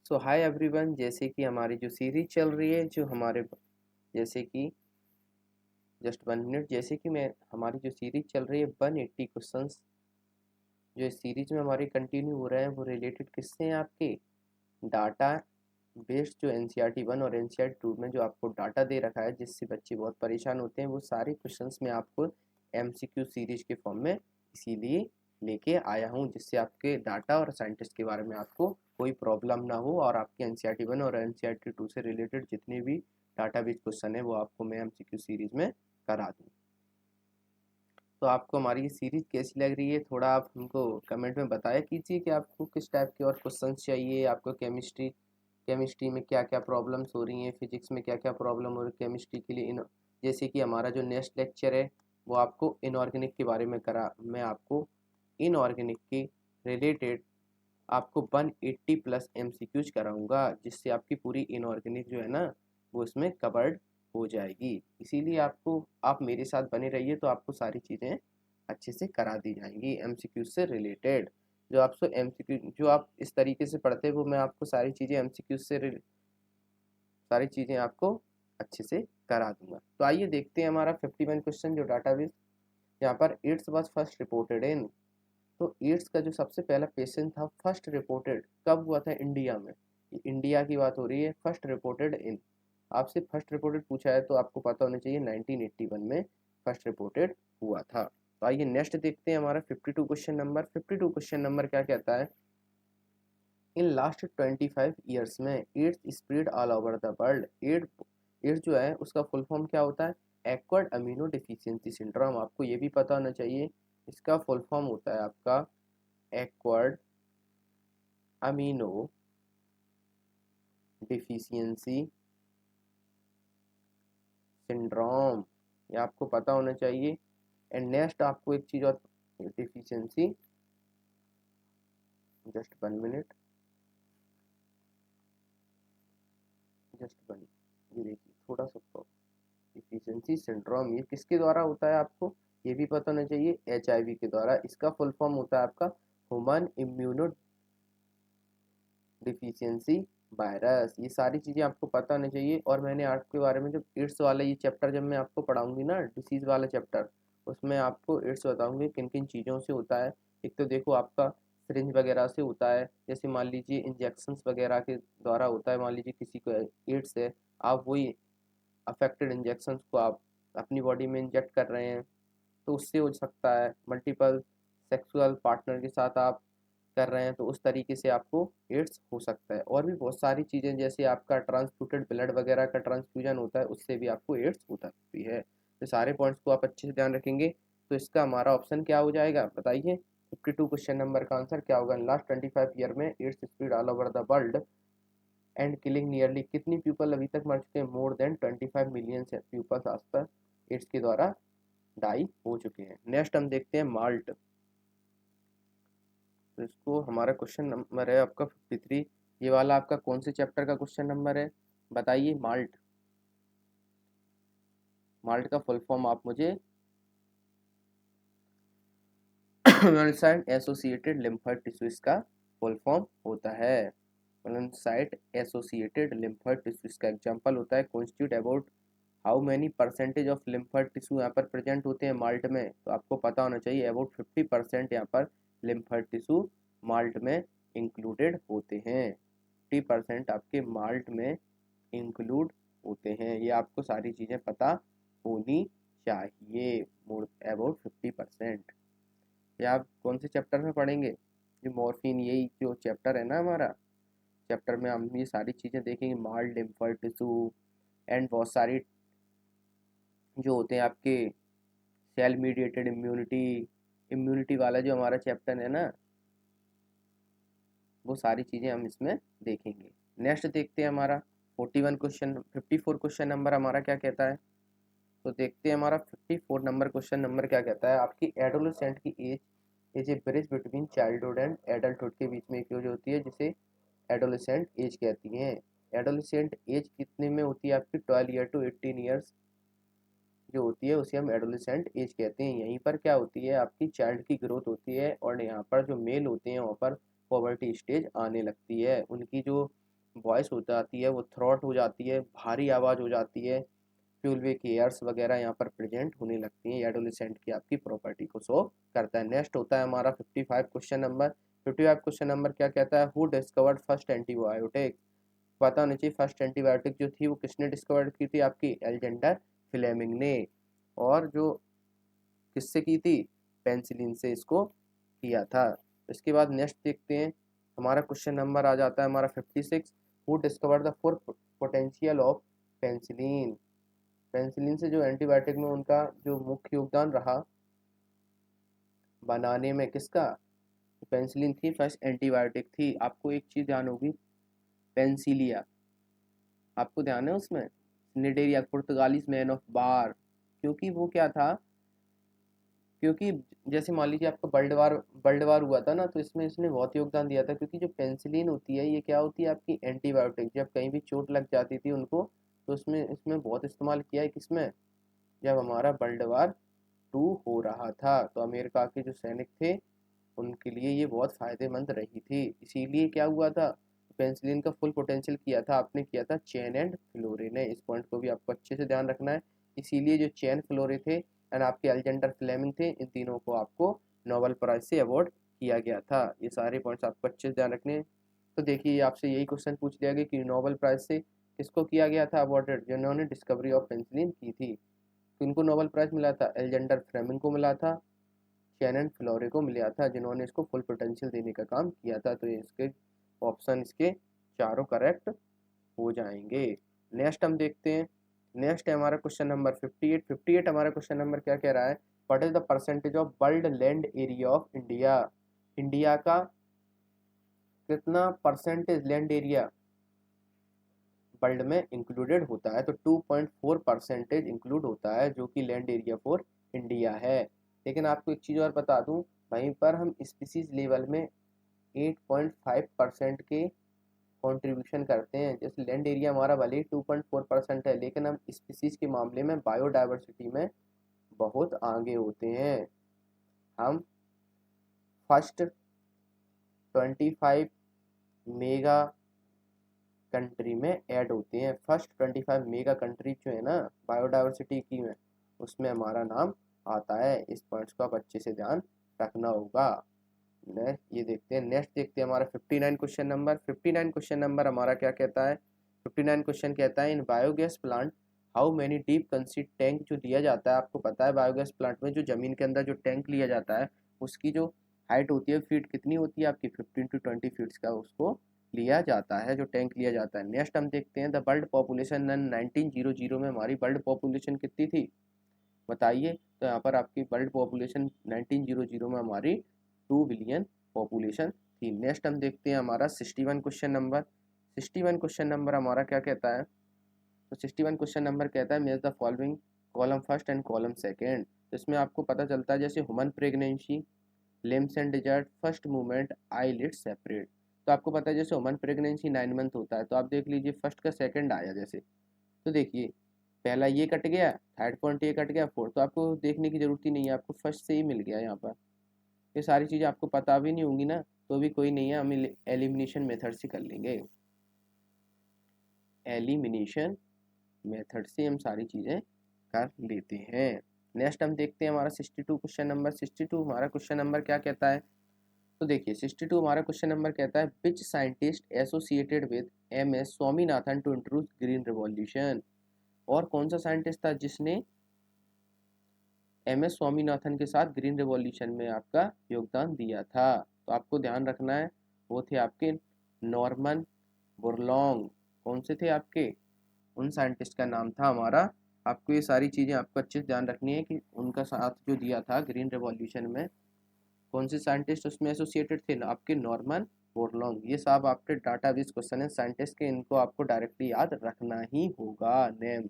सो hi everyone, जैसे कि हमारी जो सीरीज चल रही है, जो हमारे जैसे कि जस्ट 1 मिनट, जैसे कि मैं हमारी जो सीरीज चल रही है 180 क्वेश्चंस, जो इस सीरीज में हमारे कंटिन्यू हो रहे हैं वो रिलेटेड किससे हैं? आपके डाटा बेस्ड जो एनसीईआरटी 1 और एनसीईआरटी 2 में जो आपको डाटा दे रखा है, जिससे बच्चे बहुत परेशान होते हैं, वो सारे क्वेश्चंस में आपको एमसीक्यू सीरीज के फॉर्म में इसीलिए लेके आया हूँ, जिससे आपके डाटा और साइंटिस्ट के बारे में आपको कोई प्रॉब्लम ना हो और आपके एनसीईआरटी 1 और एनसीईआरटी 2 से रिलेटेड जितने भी डाटा बेस्ड क्वेश्चन है वो आपको मैं एमसीक्यू सीरीज में करा दूँ। तो आपको हमारी ये सीरीज कैसी लग रही है, थोड़ा आप हमको कमेंट में बताया कीजिए कि आपको किस टाइप के और क्वेश्चंस चाहिए। आपको केमिस्ट्री में क्या क्या प्रॉब्लम्स हो रही हैं, फिजिक्स में क्या क्या प्रॉब्लम हो रही है, केमिस्ट्री के लिए इन जैसे कि हमारा जो नेक्स्ट लेक्चर है वो आपको इनऑर्गेनिक के बारे में करा, मैं आपको इनऑर्गेनिक के रिलेटेड आपको 180 प्लस एमसीक्यूज कराऊंगा, जिससे आपकी पूरी इनऑर्गेनिक जो है ना वो इसमें कवर्ड हो जाएगी। इसीलिए आपको आप मेरे साथ बने रहिए तो आपको सारी चीज़ें अच्छे से करा दी जाएंगी एमसीक्यू से रिलेटेड। जो आपको एमसीक्यू जो आप इस तरीके से पढ़ते हैं वो मैं आपको सारी चीज़ें एमसीक्यू से सारी चीज़ें आपको अच्छे से करा दूंगा। तो आइए देखते हैं हमारा 51 क्वेश्चन जो डाटाबेस यहाँ पर AIDS was first reported in. तो एड्स का जो सबसे पहला पेशेंट था फर्स्ट रिपोर्टेड कब हुआ था? इंडिया में। ये इंडिया की बात हो रही है, फर्स्ट रिपोर्टेड इन। आपसे फर्स्ट रिपोर्टेड पूछा है तो आपको पता होना चाहिए 1981 में फर्स्ट रिपोर्टेड हुआ था। तो आइए नेक्स्ट देखते हैं हमारा 52 क्वेश्चन नंबर। 52 क्वेश्चन नंबर क्या कहता है? इन लास्ट 25 ईयर्स में AIDS spread all over the world. AIDS जो है उसका फुल फॉर्म क्या होता है? Acquired amino deficiency syndrome. आपको ये भी पता होना चाहिए, इसका फुल फॉर्म होता है आपका एक्वायर्ड अमीनो डिफिशियंसी सिंड्रोम, ये आपको पता होना चाहिए। एंड नेक्स्ट आपको एक चीज़ और, डिफिशियंसी, जस्ट 1 मिनट, जस्ट 1, ये देखिए थोड़ा सा डिफिशियंसी सिंड्रोम ये किसके द्वारा होता है आपको ये भी पता होना चाहिए, एचआईवी के द्वारा। इसका फुल फॉर्म होता है आपका ह्यूमन इम्यूनो डिफिशियंसी वायरस। ये सारी चीज़ें आपको पता होनी चाहिए। और मैंने आपके बारे में जब एड्स वाला ये चैप्टर जब मैं आपको पढ़ाऊंगी ना, डिसीज़ वाला चैप्टर, उसमें आपको एड्स बताऊंगी किन किन चीज़ों से होता है। एक तो देखो आपका सिरिंज वगैरह से होता है, जैसे मान लीजिए इंजेक्शंस वगैरह के द्वारा होता है। मान लीजिए किसी को एड्स है, आप वही अफेक्टेड इंजेक्शंस को आप अपनी बॉडी में इंजेक्ट कर रहे हैं, तो उससे हो सकता है। मल्टीपल सेक्सुअल पार्टनर के साथ आप कर रहे हैं तो उस तरीके से आपको एड्स हो सकता है। और भी बहुत सारी चीज़ें, जैसे आपका ट्रांसफ्यूटेड ब्लड वगैरह का ट्रांसफ्यूजन होता है, उससे भी आपको एड्स हो सकती है। तो सारे पॉइंट्स को आप अच्छे से ध्यान रखेंगे। तो इसका हमारा ऑप्शन क्या हो जाएगा बताइए? 52 क्वेश्चन नंबर का आंसर क्या होगा? लास्ट 25 ईयर में AIDS spread all over the world and killing nearly, कितनी पीपल अभी तक मर चुके हैं? मोर देन 25 मिलियन पीपल्स आज तक एड्स के द्वारा डाई हो चुके हैं। नेक्स्ट हम देखते हैं माल्ट। तो इसको हमारा क्वेश्चन नंबर है आपका 53। ये वाला आपका कौन से चैप्टर का क्वेश्चन नंबर है बताइए? माल्ट। माल्ट का फुल फॉर्म आप मुझे मोनोसाइट एसोसिएटेड लिम्फोइड टिश्यू इसका फुल फॉर्म होता है। मोनोसाइट एसोसिएटेड लिम्फोइड टिश्यू इसका एग्जांपल होता है constitute about how many percentage of lymphoid tissue यहाँ पर प्रेजेंट होते हैं माल्ट में। तो आपको पता होना चाहिए अबाउट 50% यहाँ पर लिम्फोइड टिश्यू माल्ट में इंक्लूडेड होते हैं। 50% आपके माल्ट में इंक्लूड होते हैं। ये आपको सारी चीज़ें पता होनी चाहिए। More about 50%। ये आप कौन से चैप्टर में पढ़ेंगे? जो मॉर्फिन, यही जो चैप्टर है ना हमारा, चैप्टर में हम ये सारी चीज़ें देखेंगे, माल्ट लिम्फोइड टिश्यू एंड बहुत सारी जो होते हैं आपके सेल मीडिएटेड इम्यूनिटी, इम्यूनिटी वाला जो हमारा चैप्टर है ना, वो सारी चीज़ें हम इसमें देखेंगे। नेक्स्ट देखते हैं हमारा 41 क्वेश्चन 54 क्वेश्चन नंबर हमारा क्या कहता है। तो देखते हैं हमारा 54 नंबर क्वेश्चन नंबर क्या कहता है। आपकी एडोलेसेंट की age is a bridge between childhood and adulthood के बीच में एक एज होती है जिसे एडोलेसेंट एज कहती हैं। एडोलेसेंट एज कितने में होती है आपकी? 12 ईयर टू 18 ईयर्स जो होती है उसे हम एडोलेसेंट एज कहते हैं। यहीं पर क्या होती है आपकी चाइल्ड की ग्रोथ होती है और यहाँ पर जो मेल होते हैं वहाँ पर पॉवर्टी स्टेज आने लगती है। उनकी जो वॉइस हो जाती है वो थ्रॉट हो जाती है, भारी आवाज़ हो जाती है, प्यूल्विक हेयर्स वगैरह यहाँ पर प्रेजेंट होने लगती हैं। ये एडोलेसेंट की आपकी प्रॉपर्टी को शो करता है। नेक्स्ट होता है हमारा 55 क्वेश्चन नंबर। 55 क्वेश्चन नंबर क्या कहता है? Who discovered first antibiotic? पता होना चाहिए फर्स्ट एंटीबायोटिक जो थी वो किसने डिस्कवर की थी? आपकी एल्जेंडर फ्लेमिंग ने। और जो किससे की थी? पेंसिलिन से इसको किया था। इसके बाद नेक्स्ट देखते हैं, हमारा क्वेश्चन नंबर आ जाता है हमारा 56। Who discover the full potential of penicillin? Penicillin से जो एंटीबायोटिक में उनका जो मुख्य योगदान रहा बनाने में किसका? पेंसिलिन थी फर्स्ट एंटीबायोटिक थी। आपको एक चीज़ ध्यान होगी, पेंसिलिया, आपको ध्यान है उसमें निडेरिया पुर्तगालीज मैन ऑफ बार, क्योंकि वो क्या था, क्योंकि जैसे मान लीजिए आपका वर्ल्ड वार हुआ था ना, तो इसमें इसने बहुत योगदान दिया था। क्योंकि जो पेंसिलिन होती है ये क्या होती है? आपकी एंटीबायोटिक। जब कहीं भी चोट लग जाती थी उनको, तो उसमें इसमें बहुत इस्तेमाल किया है। किसमें? जब हमारा वर्ल्ड वार 2 हो रहा था, तो अमेरिका के जो सैनिक थे उनके लिए ये बहुत फ़ायदेमंद रही थी। इसीलिए क्या हुआ था, पेंसिलिन का फुल पोटेंशियल किया था आपने, किया था चेन एंड फ्लोरे ने। इस पॉइंट को भी आपको अच्छे से ध्यान रखना है। इसीलिए जो चेन फ्लोरे थे एंड आपके अलेक्जेंडर फ्लेमिंग थे, इन तीनों को आपको नोबेल प्राइज से अवार्ड किया गया था। ये सारे पॉइंट्स आपको अच्छे से ध्यान रखने हैं। तो देखिए आपसे यही क्वेश्चन पूछ लिया गया कि नोबेल प्राइज से किसको किया गया था अवार्डेड? जिन्होंने डिस्कवरी ऑफ पेंसिलिन की थी। तो इनको नोबेल प्राइज मिला था, एलेक्जेंडर फ्लेमिंग को मिला था, शैनन फ्लोरे को मिला था, जिन्होंने इसको फुल पोटेंशियल देने का काम किया था। तो इसके ऑप्शन इसके चारों करेक्ट हो जाएंगे। नेक्स्ट हम देखते हैं, नेक्स्ट है हमारा क्वेश्चन नंबर 58। 58 हमारा क्वेश्चन नंबर क्या कह रहा है? What is the percentage of world land area of India? India का कितना परसेंटेज लैंड एरिया वर्ल्ड में इंक्लूडेड होता है? तो 2.4% इंक्लूड होता है, जो कि लैंड एरिया फॉर इंडिया है। लेकिन आपको एक चीज़ और बता दूं, वहीं पर हम स्पीसीज लेवल में 8.5% के कंट्रीब्यूशन करते हैं। जैसे लैंड एरिया हमारा भले ही 2.4% है, लेकिन हम स्पीसीज के मामले में बायोडाइवर्सिटी में बहुत आगे होते हैं। हम फर्स्ट 25 मेगा कंट्री में ऐड होते हैं। फर्स्ट 25 मेगा कंट्री जो है ना बायोडाइवर्सिटी की में, उसमें हमारा नाम आता है। इस पॉइंट्स को आप अच्छे से ध्यान रखना होगा। नेक्स्ट ये देखते हैं, नेक्स्ट देखते हैं हमारा 59 क्वेश्चन नंबर। 59 क्वेश्चन नंबर हमारा क्या कहता है? 59 क्वेश्चन कहता है in biogas plant how many deep concede tank जो दिया जाता है। आपको पता है बायोगैस प्लांट में जो जमीन के अंदर जो टैंक लिया जाता है उसकी जो हाइट होती है फीट कितनी होती है? आपकी 15 to 20 फीट्स का उसको लिया जाता है, जो टैंक लिया जाता है। नेक्स्ट हम देखते हैं द वर्ल्ड पॉपुलेशन 1900 में हमारी वर्ल्ड पॉपुलेशन कितनी थी बताइए? तो यहाँ पर आपकी वर्ल्ड पॉपुलेशन 1900 में हमारी 2 बिलियन पॉपुलेशन थी। नेक्स्ट हम देखते हैं हमारा 61 क्वेश्चन नंबर। 61 क्वेश्चन नंबर हमारा क्या कहता है? तो 61 क्वेश्चन नंबर कहता है match the following column first and column second. तो इसमें आपको पता चलता है जैसे human pregnancy, limbs and digits, first movement, eyelid separate. तो आपको पता है जैसे ह्यूमन प्रेगनेंसी 9 मंथ होता है, तो आप देख लीजिए फर्स्ट का सेकंड आया जैसे, तो देखिए पहला ये कट गया, थर्ड पॉइंट ये कट गया, फोर्थ, तो आपको देखने की जरूरत ही नहीं है, आपको फर्स्ट से ही मिल गया यहाँ पर। ये सारी चीज़ें आपको पता भी नहीं होंगी ना, तो भी कोई नहीं है, हम एलिमिनेशन मेथड से कर लेंगे। एलिमिनेशन मेथड से हम सारी चीज़ें कर लेते हैं। नेक्स्ट हम देखते हैं हमारा 62 क्वेश्चन नंबर। 62 हमारा क्वेश्चन नंबर क्या कहता है? तो देखिए 62 हमारा क्वेश्चन नंबर कहता है which scientist associated with MS Swaminathan to introduce green revolution. और कौन सा साइंटिस्ट था जिसने MS स्वामीनाथन के साथ ग्रीन रिवॉल्यूशन में आपका योगदान दिया था? तो आपको ध्यान रखना है, वो थे आपके नॉर्मन बोरलॉन्ग। कौन से थे आपके? उन साइंटिस्ट का नाम था हमारा। आपको ये सारी चीज़ें आपको अच्छे से ध्यान रखनी है कि उनका साथ जो दिया था ग्रीन रिवॉल्यूशन में, कौन से साइंटिस्ट उसमें एसोसिएटेड थे? आपके नॉर्मन बोरलॉन्ग। ये सब आपके डाटा बेस क्वेश्चन है साइंटिस्ट के, इनको आपको डायरेक्टली याद रखना ही होगा नेम।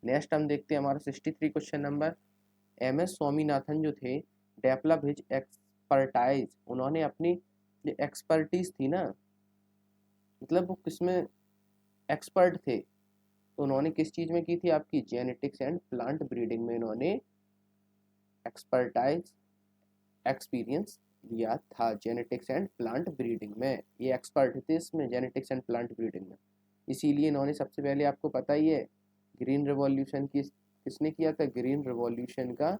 नेक्स्ट हम देखते हैं हमारा 63 क्वेश्चन नंबर। MS स्वामीनाथन जो थे डेवलप हिज एक्सपर्टाइज, उन्होंने अपनी जो एक्सपर्टीज थी ना, मतलब वो किसमें एक्सपर्ट थे, तो उन्होंने किस चीज़ में की थी? आपकी जेनेटिक्स एंड प्लांट ब्रीडिंग में इन्होंने एक्सपर्टाइज एक्सपीरियंस लिया था। जेनेटिक्स एंड प्लांट ब्रीडिंग में ये एक्सपर्ट थे, इसमें जेनेटिक्स एंड प्लांट ब्रीडिंग में। इसीलिए इन्होंने सबसे पहले, आपको पता ही है, ग्रीन रिवॉल्यूशन किसने किया था? ग्रीन रिवॉल्यूशन का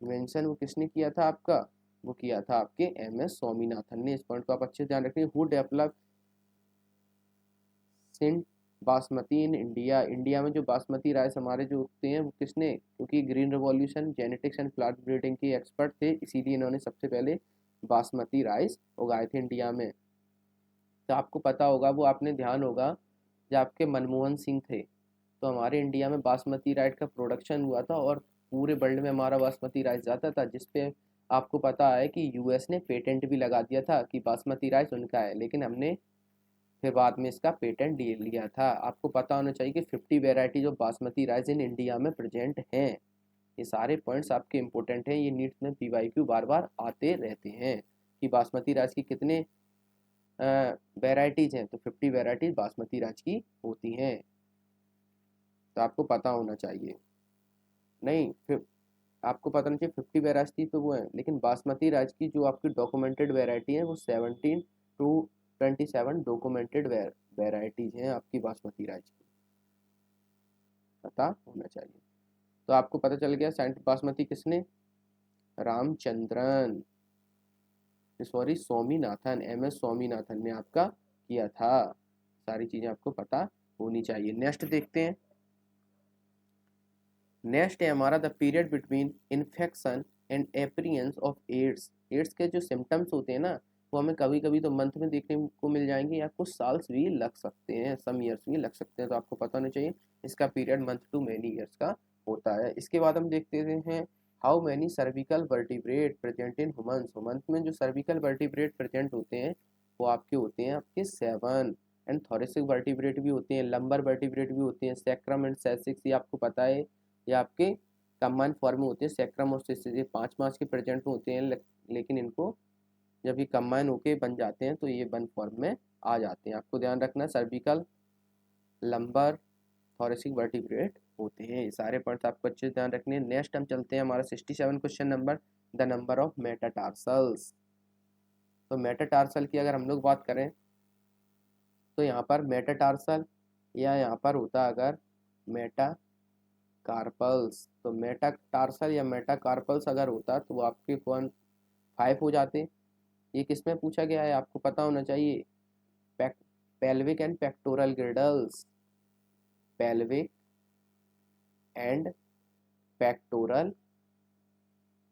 इन्वेंशन वो किसने किया था आपका? वो किया था आपके MS स्वामीनाथन ने। इस पॉइंट को आप अच्छे से ध्यान रखिए। Who develop Sindh basmati in India, India में जो बासमती राइस हमारे जो उगते हैं वो किसने? क्योंकि green revolution genetics and plant breeding के एक्सपर्ट थे, इसीलिए इन्होंने सबसे पहले बासमती राइस उगाए थे इंडिया में। तो आपको पता होगा, वो आपने ध्यान होगा, जब आपके मनमोहन सिंह थे तो हमारे इंडिया में बासमती राइस का प्रोडक्शन हुआ था और पूरे वर्ल्ड में हमारा बासमती राइस जाता था, जिसपे आपको पता है कि US ने पेटेंट भी लगा दिया था कि बासमती राइस उनका है, लेकिन हमने फिर बाद में इसका पेटेंट ले लिया था। आपको पता होना चाहिए कि 50 varieties of basmati rice in India में प्रेजेंट हैं। ये सारे पॉइंट्स आपके इंपॉर्टेंट हैं, ये नीट्स में PYQ बार बार आते रहते हैं कि बासमती राइस की कितने वेराइटीज़ हैं, तो 50 वेराइटीज़ बासमती राइस की होती हैं, तो आपको पता होना चाहिए। नहीं, फिर आपको पता नहीं चाहिए 50 वेराइटी तो वो है, लेकिन बासमती राइस की जो आपकी डॉक्यूमेंटेड वेराइटी है वो 17 टू 27 डॉक्यूमेंटेड वेराइटीज़ हैं आपकी बासमती राइस की, पता होना चाहिए। तो आपको पता चल गया साइंटिस्ट बासमती किसने? रामचंद्रन, सॉरी स्वामीनाथन, MS स्वामीनाथन ने आपका किया था। सारी चीज़ें आपको पता होनी चाहिए। नेक्स्ट देखते हैं। नेक्स्ट है हमारा the period between infection and appearance of AIDS. AIDS के जो सिम्टम्स होते हैं ना, वो हमें कभी कभी तो मंथ में देखने को मिल जाएंगे या कुछ साल्स भी लग सकते हैं, सम ईयर्स भी लग सकते हैं, तो आपको पता होना चाहिए इसका period month to many years का होता है। इसके बाद हम देखते हैं how many cervical vertebrate present in humans. Humans में जो सर्विकल वर्टिब्रेट प्रेजेंट होते हैं वो आपके होते हैं आपके 7, एंड थोरेसिक वर्टिब्रेट भी होते हैं, लंबर वर्टिब्रेट भी होते हैं, सैक्रम एंड सेसिक्स, ये आपको पता है, ये आपके कंबाइन फॉर्म में होते हैं। सैक्रम और सिसिस ये 5 के प्रेजेंट में होते हैं, लेकिन इनको जब ये कंबाइन होके बन जाते हैं तो ये वन फॉर्म में आ जाते हैं। आपको ध्यान रखना, सर्विकल, लंबर, थोरेसिक वर्टिब्रेट होते हैं। ये सारे पॉइंट्स आपको अच्छे से ध्यान रखने हैं। नेक्स्ट हम चलते हैं हमारा 67 question number, the number of metatarsals. तो मेटाटार्सल की अगर हम लोग बात करें तो यहाँ पर मेटाटार्सल या यहाँ पर होता अगर मेटा कार्पल्स, तो मेटाटार्सल या मेटाकार्पल्स अगर होता तो वो आपके 5 हो जाते। ये किस में पूछा गया है आपको पता होना चाहिए, pelvic and pectoral girdles, pelvic and pectoral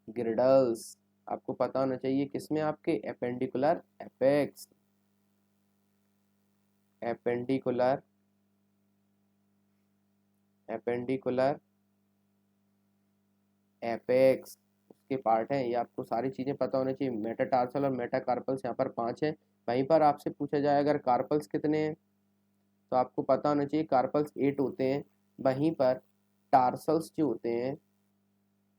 girdles आपको पता होना चाहिए किसमें, आपके appendicular apex, appendicular appendicular apex उसके पार्ट हैं। ये आपको सारी चीज़ें पता होनी चाहिए। मेटाटार्सल और मेटाकार्पल्स यहाँ पर 5 है। वहीं पर आपसे पूछा जाए अगर कार्पल्स कितने हैं, तो आपको पता होना चाहिए कार्पल्स 8 होते हैं। वहीं पर टार्सल्स जो होते हैं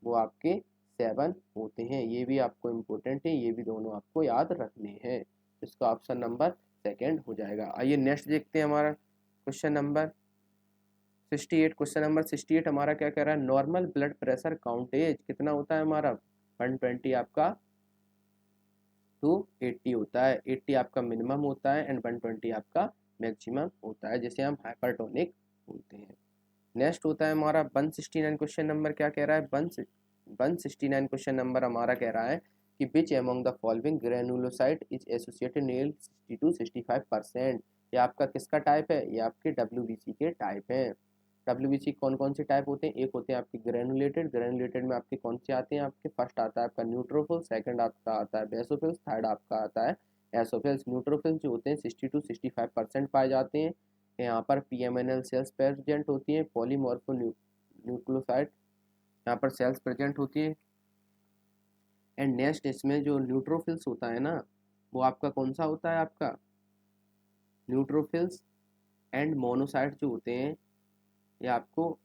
वो आपके 7 होते हैं। ये भी आपको इम्पोर्टेंट है, ये भी दोनों आपको याद रखने हैं। इसका ऑप्शन नंबर सेकेंड हो जाएगा। आइए नेक्स्ट देखते हैं हमारा क्वेश्चन नंबर 68। क्वेश्चन नंबर 68 हमारा क्या कह रहा है, नॉर्मल ब्लड प्रेशर काउंटेज कितना होता है हमारा? 120 आपका टू 80 होता है। 80 आपका मिनिमम होता है एंड 120 आपका मैक्सिमम होता है, जिसे हम हाइपरटोनिक बोलते हैं। नेक्स्ट होता है हमारा 169 क्वेश्चन नंबर, क्या कह रहा है 169 क्वेश्चन नंबर हमारा कह रहा है कि विच among the following granulocyte is associated near 60 to 65%। ये आपका किसका टाइप है? ये आपके WBC के टाइप हैं। WBC कौन कौन से टाइप होते हैं? एक होते हैं आपके ग्रेनुलेटेड, ग्रेनुलेटेड में आपके कौन से आते हैं? आपके फर्स्ट आता है आपका न्यूट्रोफिल, सेकंड आपका आता है बेसोफिल्स, थर्ड आपका आता है एसोफिल्स। न्यूट्रोफिल्स जो होते हैं 60 to 65% पाए जाते हैं। यहाँ पर PMNL सेल्स प्रेजेंट होती हैं, पॉलीमॉर्फो न्यूक्लियोसाइड यहाँ पर सेल्स प्रेजेंट होती है। एंड नेक्स्ट इसमें जो न्यूट्रोफिल्स होता है ना, वो आपका कौन सा होता है? आपका न्यूट्रोफिल्स एंड मोनोसाइट जो होते हैं, ये आपको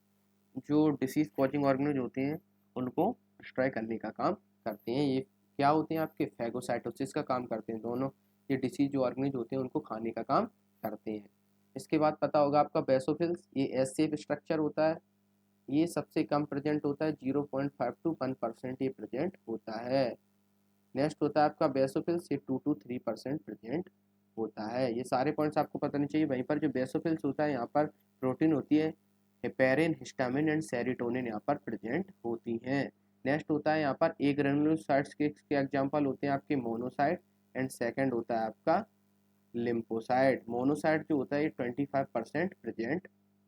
जो डिसीज कॉजिंग ऑर्गेनिज होते हैं उनको डिस्ट्रॉय करने का काम करते हैं। ये क्या होते हैं? आपके फैगोसाइटोसिस का काम करते हैं दोनों। ये डिसीज जो ऑर्गेनिज होते हैं उनको खाने का काम करते हैं। इसके बाद पता होगा आपका बेसोफिल्स, ये एस शेप स्ट्रक्चर होता है, ये सबसे कम प्रेजेंट होता है, 0.5 to 1% ये प्रेजेंट होता है। नेक्स्ट होता है आपका बेसोफिल्स, ये 2 to 3% प्रेजेंट होता है। ये सारे पॉइंट्स आपको पता नहीं चाहिए। वहीं पर जो बेसोफिल्स होता है यहाँ पर प्रोटीन होती है, हेपेरिन, हिस्टामिन एंड सेरोटोनिन यहाँ पर प्रेजेंट होती हैं। नेक्स्ट होता है यहाँ पर ए ग्रेनुलोसाइट्स के एग्जांपल होते हैं आपके मोनोसाइट एंड सेकंड होता है आपका लिम्फोसाइट। मोनोसाइट जो होता है 25% प्रेजेंट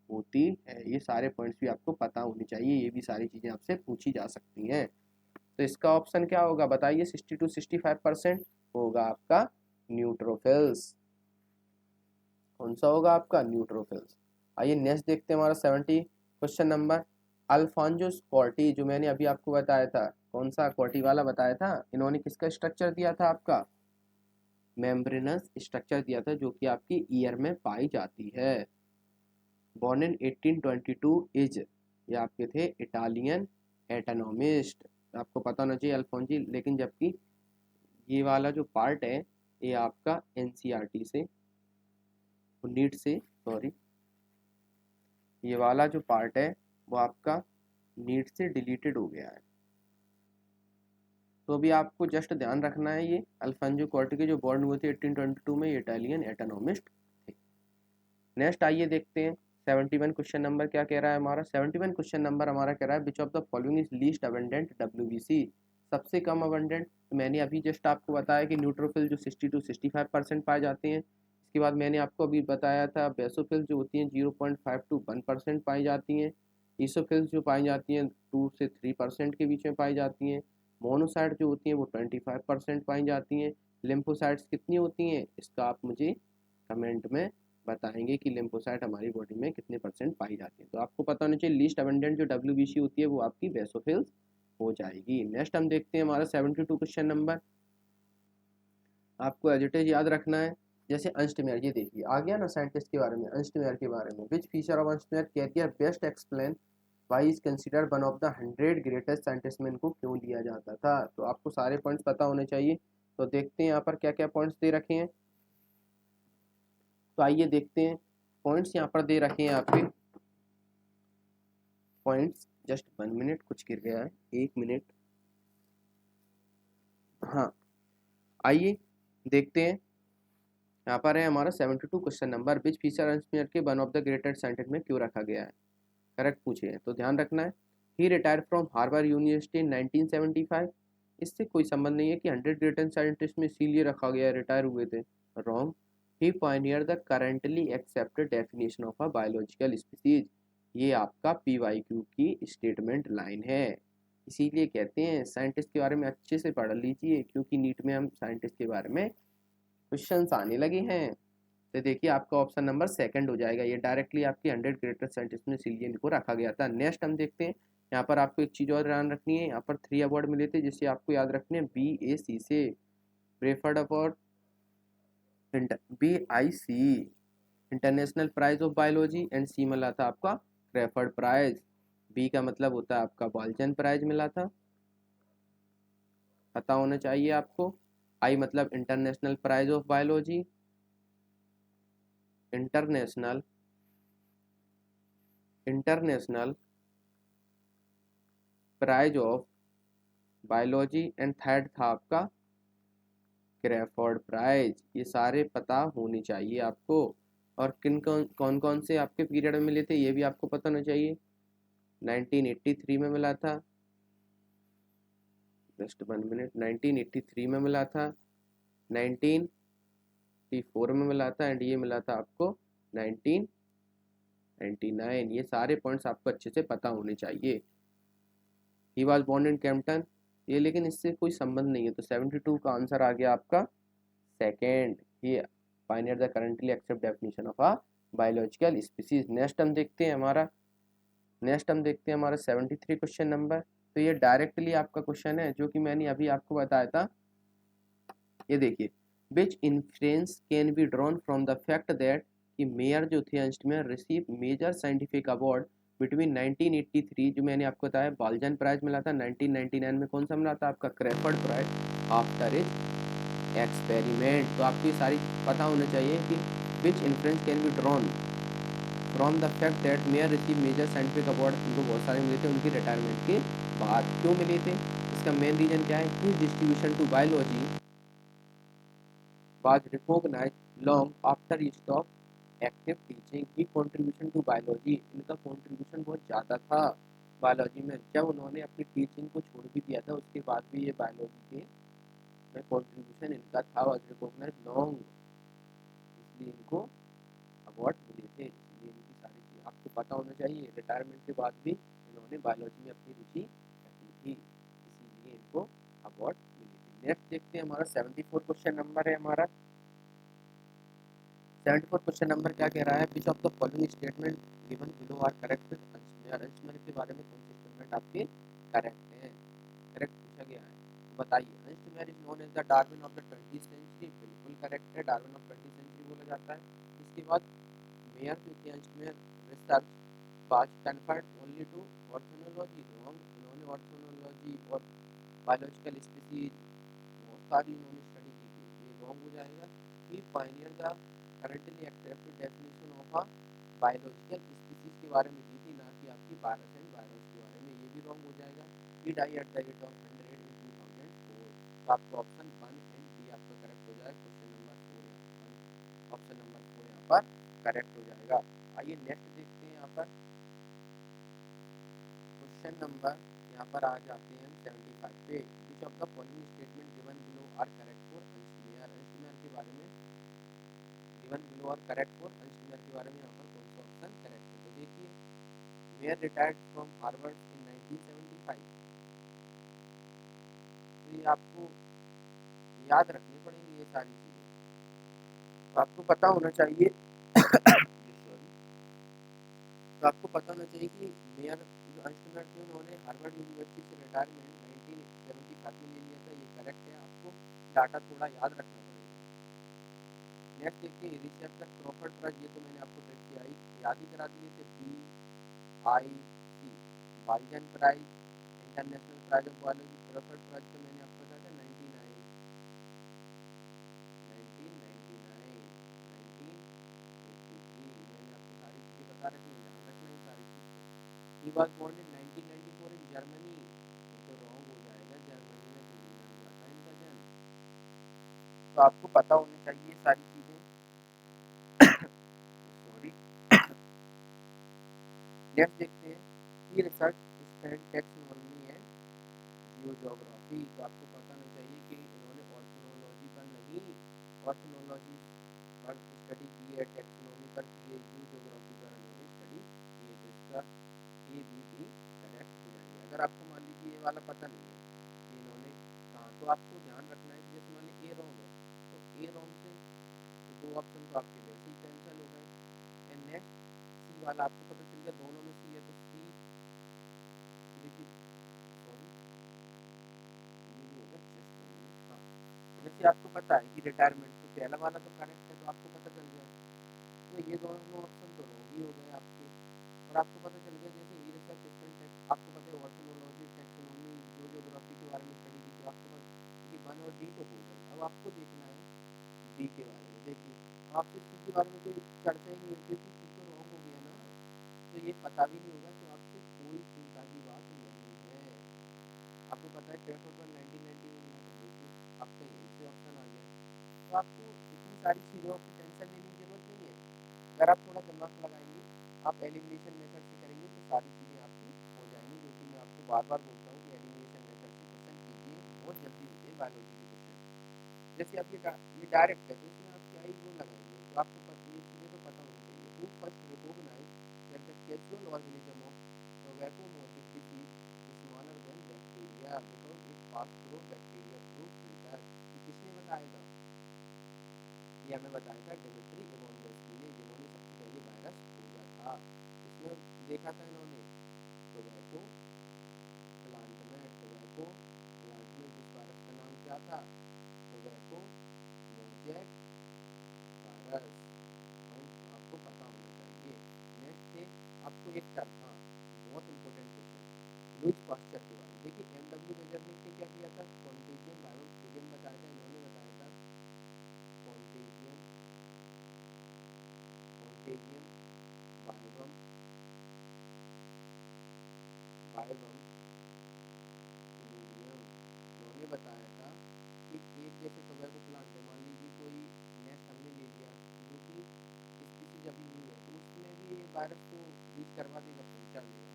होती है। ये सारे पॉइंट्स भी आपको पता होने चाहिए, ये भी सारी चीज़ें आपसे पूछी जा सकती हैं। तो इसका ऑप्शन क्या होगा बताइए? 60 to 65% होगा आपका न्यूट्रोफिल्स। कौन सा होगा आपका? न्यूट्रोफिल्स। आइए नेक्स्ट देखते हैं हमारा 70 क्वेश्चन नंबर। अल्फांजोस कॉर्टी, जो मैंने अभी आपको बताया था, कौन सा कॉर्टी वाला बताया था, इन्होंने किसका स्ट्रक्चर दिया था आपका? मेम्ब्रेनस स्ट्रक्चर दिया था, जो कि आपकी ईयर में पाई जाती है। बॉर्न इन 1822 इज, ये आपके थे इटालियन एटोनॉमिस्ट। आपको पता होना चाहिए अल्फोंजी, लेकिन जबकि ये वाला जो पार्ट है ये आपका एनसीईआरटी से, नीट से, सॉरी, ये वाला जो पार्ट है वो आपका नीट से डिलीटेड हो गया है। तो अभी आपको जस्ट ध्यान रखना है, ये अल्फांजो कॉर्टी के जो बॉर्न हुए थे 1822 में, ये इटालियन एटोनॉमिस्ट थे। नेक्स्ट आइए देखते हैं 71 क्वेश्चन नंबर क्या कह रहा है हमारा। 71 क्वेश्चन नंबर हमारा कह रहा है which of the following is least abundant WBC, सबसे कम अबंडेंट। तो मैंने अभी जस्ट आपको बताया कि न्यूट्रोफिल जो 60 to 65% पाए जाते हैं। इसके बाद मैंने आपको अभी बताया था बेसोफिल जो होती हैं 0.5 to 1% पाई जाती हैं। ईसोफिल्स जो पाई जाती हैं 2 से 3% के बीच में पाई जाती हैं। मोनोसाइट जो होती हैं वो 25% पाई जाती हैं। लिम्फोसाइट्स कितनी होती हैं, इसका आप मुझे कमेंट में बताएंगे कि लिम्फोसाइट हमारी बॉडी में कितने परसेंट पाई जाती है। तो आपको पता होना चाहिए लीस्ट अबंडेंट जो डब्ल्यूबीसी होती है वो आपकी बेसोफिल्स हो जाएगी। नेक्स्ट हम देखते हैं हमारा 72 क्वेश्चन नंबर। आपको एजिटेज याद रखना है। जैसे अंशमेयर, ये देखिए आ गया ना साइंटिस्ट के बारे में, अंशमेयर के बारे में। Which feature of Ernst Mayr career best explain why is considered one of the 100 greatest scientist में इनको क्यों लिया जाता था। तो आपको सारे पॉइंट्स पता होने चाहिए। तो देखते हैं यहाँ पर क्या क्या पॉइंट्स दे रखे हैं। तो आइए देखते हैं पॉइंट्स यहाँ पर दे रखे हैं आपके पॉइंट्स। जस्ट 1 मिनट, कुछ गिर गया है, 1 मिनट। हाँ, आइए देखते हैं। यहाँ पर है हमारा 72 क्वेश्चन नंबर। विच फीचर अंशमेयर के one of the greatest scientist में क्यों रखा गया है, करेक्ट पूछे हैं, तो ध्यान रखना है। ही रिटायर फ्रॉम हार्वर्ड यूनिवर्सिटी इन 1975, इससे कोई संबंध नहीं है कि 100 ग्रेटेस्ट साइंटिस्ट में इसीलिए रखा गया, रिटायर हुए थे, wrong. He pioneer the currently accepted definition of a biological species, ये आपका PYQ की स्टेटमेंट लाइन है। इसीलिए कहते हैं साइंटिस्ट के बारे में अच्छे से पढ़ लीजिए, क्योंकि नीट में हम साइंटिस्ट के बारे में क्वेश्चंस आने लगे हैं। तो देखिए आपका ऑप्शन नंबर सेकंड हो जाएगा, ये डायरेक्टली आपकी 100 ग्रेटेस्ट साइंटिस्ट में इसीलिए इनको रखा गया था। नेक्स्ट हम देखते हैं। यहाँ पर आपको एक चीज़ और ध्यान रखनी है, यहाँ पर 3 अवार्ड मिले थे जिससे आपको याद रखने हैं। BAC से Crafoord award, BIC international prize of biology, and C मिला था आपका क्रेफर्ड प्राइज। B का मतलब होता है आपका बॉल्जन प्राइज मिला था, पता होना चाहिए आपको। I मतलब international prize of biology, international international prize of biology, and third था आपका क्रेफर्ड प्राइज। ये सारे पता होने चाहिए आपको। और कौन कौन से आपके पीरियड में मिले थे ये भी आपको पता होना चाहिए। 1983 में मिला था, जस्ट 1 मिनट, 1983 में मिला था, 1984 में मिला था, एंड ये मिला था आपको 1999। ये सारे पॉइंट्स आपको अच्छे से पता होने चाहिए। He was born in Kempton, ये लेकिन इससे कोई संबंध नहीं है, तो 72 का आंसर आ गया आपका सेकेंड। ये pioneer the currently accept definition of a biological species. Next हम देखते हैं हमारा 73 क्वेश्चन नंबर। तो ये डायरेक्टली आपका क्वेश्चन है जो कि मैंने अभी आपको बताया था। ये देखिए, which inference can be drawn from the fact that कि मेयर जो थे Ernst Mayr receive major scientific award between 1983, जो मैंने आपको बताया बॉल्जन प्राइज मिला था, 1999 में कौन सा मिला था आपका Crafoord prize after is experiment. तो आपको ये सारी पता होना चाहिए कि which inference can be drawn from the fact that Mayr receive major scientific award, उनको बहुत सारे मिले थे उनकी रिटायरमेंट के बाद। क्यों मिले थे, इसका मेन रीजन क्या है, his distribution to biology was recognized long after stop active teaching की कंट्रीब्यूशन टू बायोलॉजी, इनका कंट्रीब्यूशन बहुत ज़्यादा था बायोलॉजी में। जब उन्होंने अपनी टीचिंग को छोड़ भी दिया था उसके बाद भी ये बायोलॉजी के में कंट्रीब्यूशन इनका था और रिकॉग्नाइज लॉन्ग, इसलिए इनको अवार्ड मिले थे। इसलिए इनकी सारी चीज़ आपको पता होना चाहिए। रिटायरमेंट के बाद भी इन्होंने बायोलॉजी में अपनी रुचि रखी थी, इसीलिए इनको अवार्ड मिले थे। नेक्स्ट देखते हैं, हमारा 74 क्वेश्चन नंबर है हमारा। 74 क्वेश्चन नंबर क्या कह रहा है, which of the following statement given below are correct. Ernst Mayr के बारे में कौन से स्टेटमेंट आपके करेक्ट हैं, करेक्ट पूछा गया है, तो बताइए। Ernst Mayr is known as the Darwin of the 20th century, बिल्कुल करेक्ट है, डार्विन ऑफ 20th सेंचुरी बोला जाता है। इसके बाद मेयर जो थे Ernst Mayr research was confined only to ornithology, wrong, इन्होंने ऑर्थोनोलॉजी और बायोलॉजिकल स्पीसीज बहुत सारी इन्होंने स्टडी की थी, ये रॉन्ग हो जाएगा। He pioneer the currently accepted definition of a biological species के बारे में दी थी, ना कि आपकी वायरस एंड वायरस के बारे में, ये भी रॉन्ग हो जाएगा। He die at the age of 100 in 2004, तो आपको ऑप्शन 1 एंड बी आपका करेक्ट हो जाएगा। क्वेश्चन नंबर 4 यहाँ पर, ऑप्शन नंबर 4 यहाँ पर करेक्ट हो जाएगा। आइए नेक्स्ट देखते हैं यहाँ पर क्वेश्चन नंबर, यहाँ पर आ जाते हैं 75 पे। Which of the following statement given below are correct for Ernst Mayr, Ernst Mayr के बारे में given below are correct for Ernst Mayr के बारे में यहाँ पर कौन सा ऑप्शन करेक्ट है, तो देखिए मेयर रिटायर्ड फ्रॉम हार्वर्ड इन 1975, तो ये आपको याद रखनी पड़ेंगी ये सारी चीज़ें, तो आपको पता होना चाहिए सॉरी, तो आपको पता होना चाहिए कि मेयर जो अंशमेयर थे उन्होंने हार्वर्ड यूनिवर्सिटी से रिटायरमेंट 1975 में ले लिया था, ये करेक्ट है, आपको डाटा थोड़ा याद रखना पड़ेगा। नेक्स्ट देखिए रिसर्च क्रॉफर्ड प्राइज, ये तो मैंने आपको ट्रिक किया ही याद ही करा दिए थे, BIC Balzan prize, international prize of biology. Crafoord prize का मैंने आपको बताया था 1983, मैंने आपको सारी चीज़ें बता रखी है, ध्यान रखना ही सारी चीज़ को। He was born in 1994 in Germany, ये तो रॉन्ग हो जाएगा, जर्मनी में तो नहीं हुआ था इनका जन्म, तो आपको पता होनी चाहिए सारी चीज़ें। सॉरी, नेक्स्ट देखते हैं कि रिसर्च स्टैंड टेक्सोनॉमी एंड जियोज्योग्राफी, तो आपको पता होना चाहिए कि इन्होंने ऑर्थोनोलॉजी पर नहीं, ऑर्थोनोलॉजी पर स्टडी की है, टेक्सोनॉमी पर की है, जियोज्योग्राफी पर इन्होंने स्टडी की है, तो इसका ए बी डी करेक्ट हो जाएंगे। अगर आपको मान लीजिए ये वाला पता नहीं है कि इन्होंने कहाँ, तो आपको ध्यान रखना है कि जैसे मान लीजिए ए रॉन्ग है, तो ए रॉन्ग से तो 2 ऑप्शन तो आपके वैसे ही कैंसिल हो गए। एंड नेक्स्ट सी वाला आपको पता चल गया, दोनों में सी है, तो सी देखिए, सॉरी ये नहीं होगा, जस्ट मिनट, हाँ, जैसे आपको पता है कि रिटायरमेंट, तो पहला वाला तो करेक्ट है, तो आपको पता चल गया, तो ये दोनों ऑप्शन तो रॉन्ग ही हो गए आपके। और आपको पता चल गया जैसे ई रिसर्च स्टूडेंट, आपको पता है ऑर्थोनोलॉजी टेक्सोनॉमी जियोग्राफी के बारे में स्टडी की, तो आपको पता कि 1 और डी तो हो गई, अब आपको देखना है डी के बारे में। देखिए आपको सी के बारे में कोई चर्चा ही नहीं होती, तो सी तो रॉन्ग हो गया ना, तो ये पता भी नहीं होगा, तो आपसे कोई चिंता की बात नहीं है। आपको पता है पेपर पर 1990 में हुआ, तो देखिए आपका यही से ऑप्शन आ गया, तो आपको इतनी सारी चीज़ों की टेंशन लेने की जरूरत नहीं है। अगर आप थोड़ा दिमाग लगाएंगे, आप एलिमिनेशन मेथड से करेंगे, तो सारी चीज़ें आपकी हो जाएंगी, जो कि मैं आपको बार बार बोलता हूँ कि एलिमिनेशन मेथड से क्वेश्चन कीजिए, बहुत जल्दी होते हैं बायोलॉजी के क्वेश्चन। जैसे आप ये डायरेक्ट है, तो इसमें आप क्या ही वो लगाएंगे, तो आपको ये चीज़ें तो पता होनी चाहिए। Who first recognise that the casual organism of tobacco motive disease smaller than bacteria because it pass through bacteria through filter, किसने बताया था, ये हमें बताया था डिमिट्री इवानोव्स्की ने, जिन्होंने सबसे पहले वायरस खोजा था। इसमें देखा था इन्होंने टोबैको प्लांट में, टोबैको प्लांट में जिस वायरस का नाम क्या था, टोबैको मोजैक वायरस, आपको पता होना चाहिए। नेक्स्ट है आपको एक टर्म, हाँ बहुत इंपॉर्टेंट क्वेश्चन, लुईस पास्चर के बारे में। देखिए एमडब्ल्यू मेजरमेंट ने क्या किया था, कॉन्टेजियम वायरस फ्रीडम बताया था, इन्होंने बताया था कॉन्टेजियम, कॉन्टेजियम वायरम, वायरम इन्होंने बताया था कि एक जैसे टोबैको प्लांट है, मान लीजिए कोई नेक्स्ट हमने ले लिया वायरस को रीच करवा देगा, पहुँचा देगा,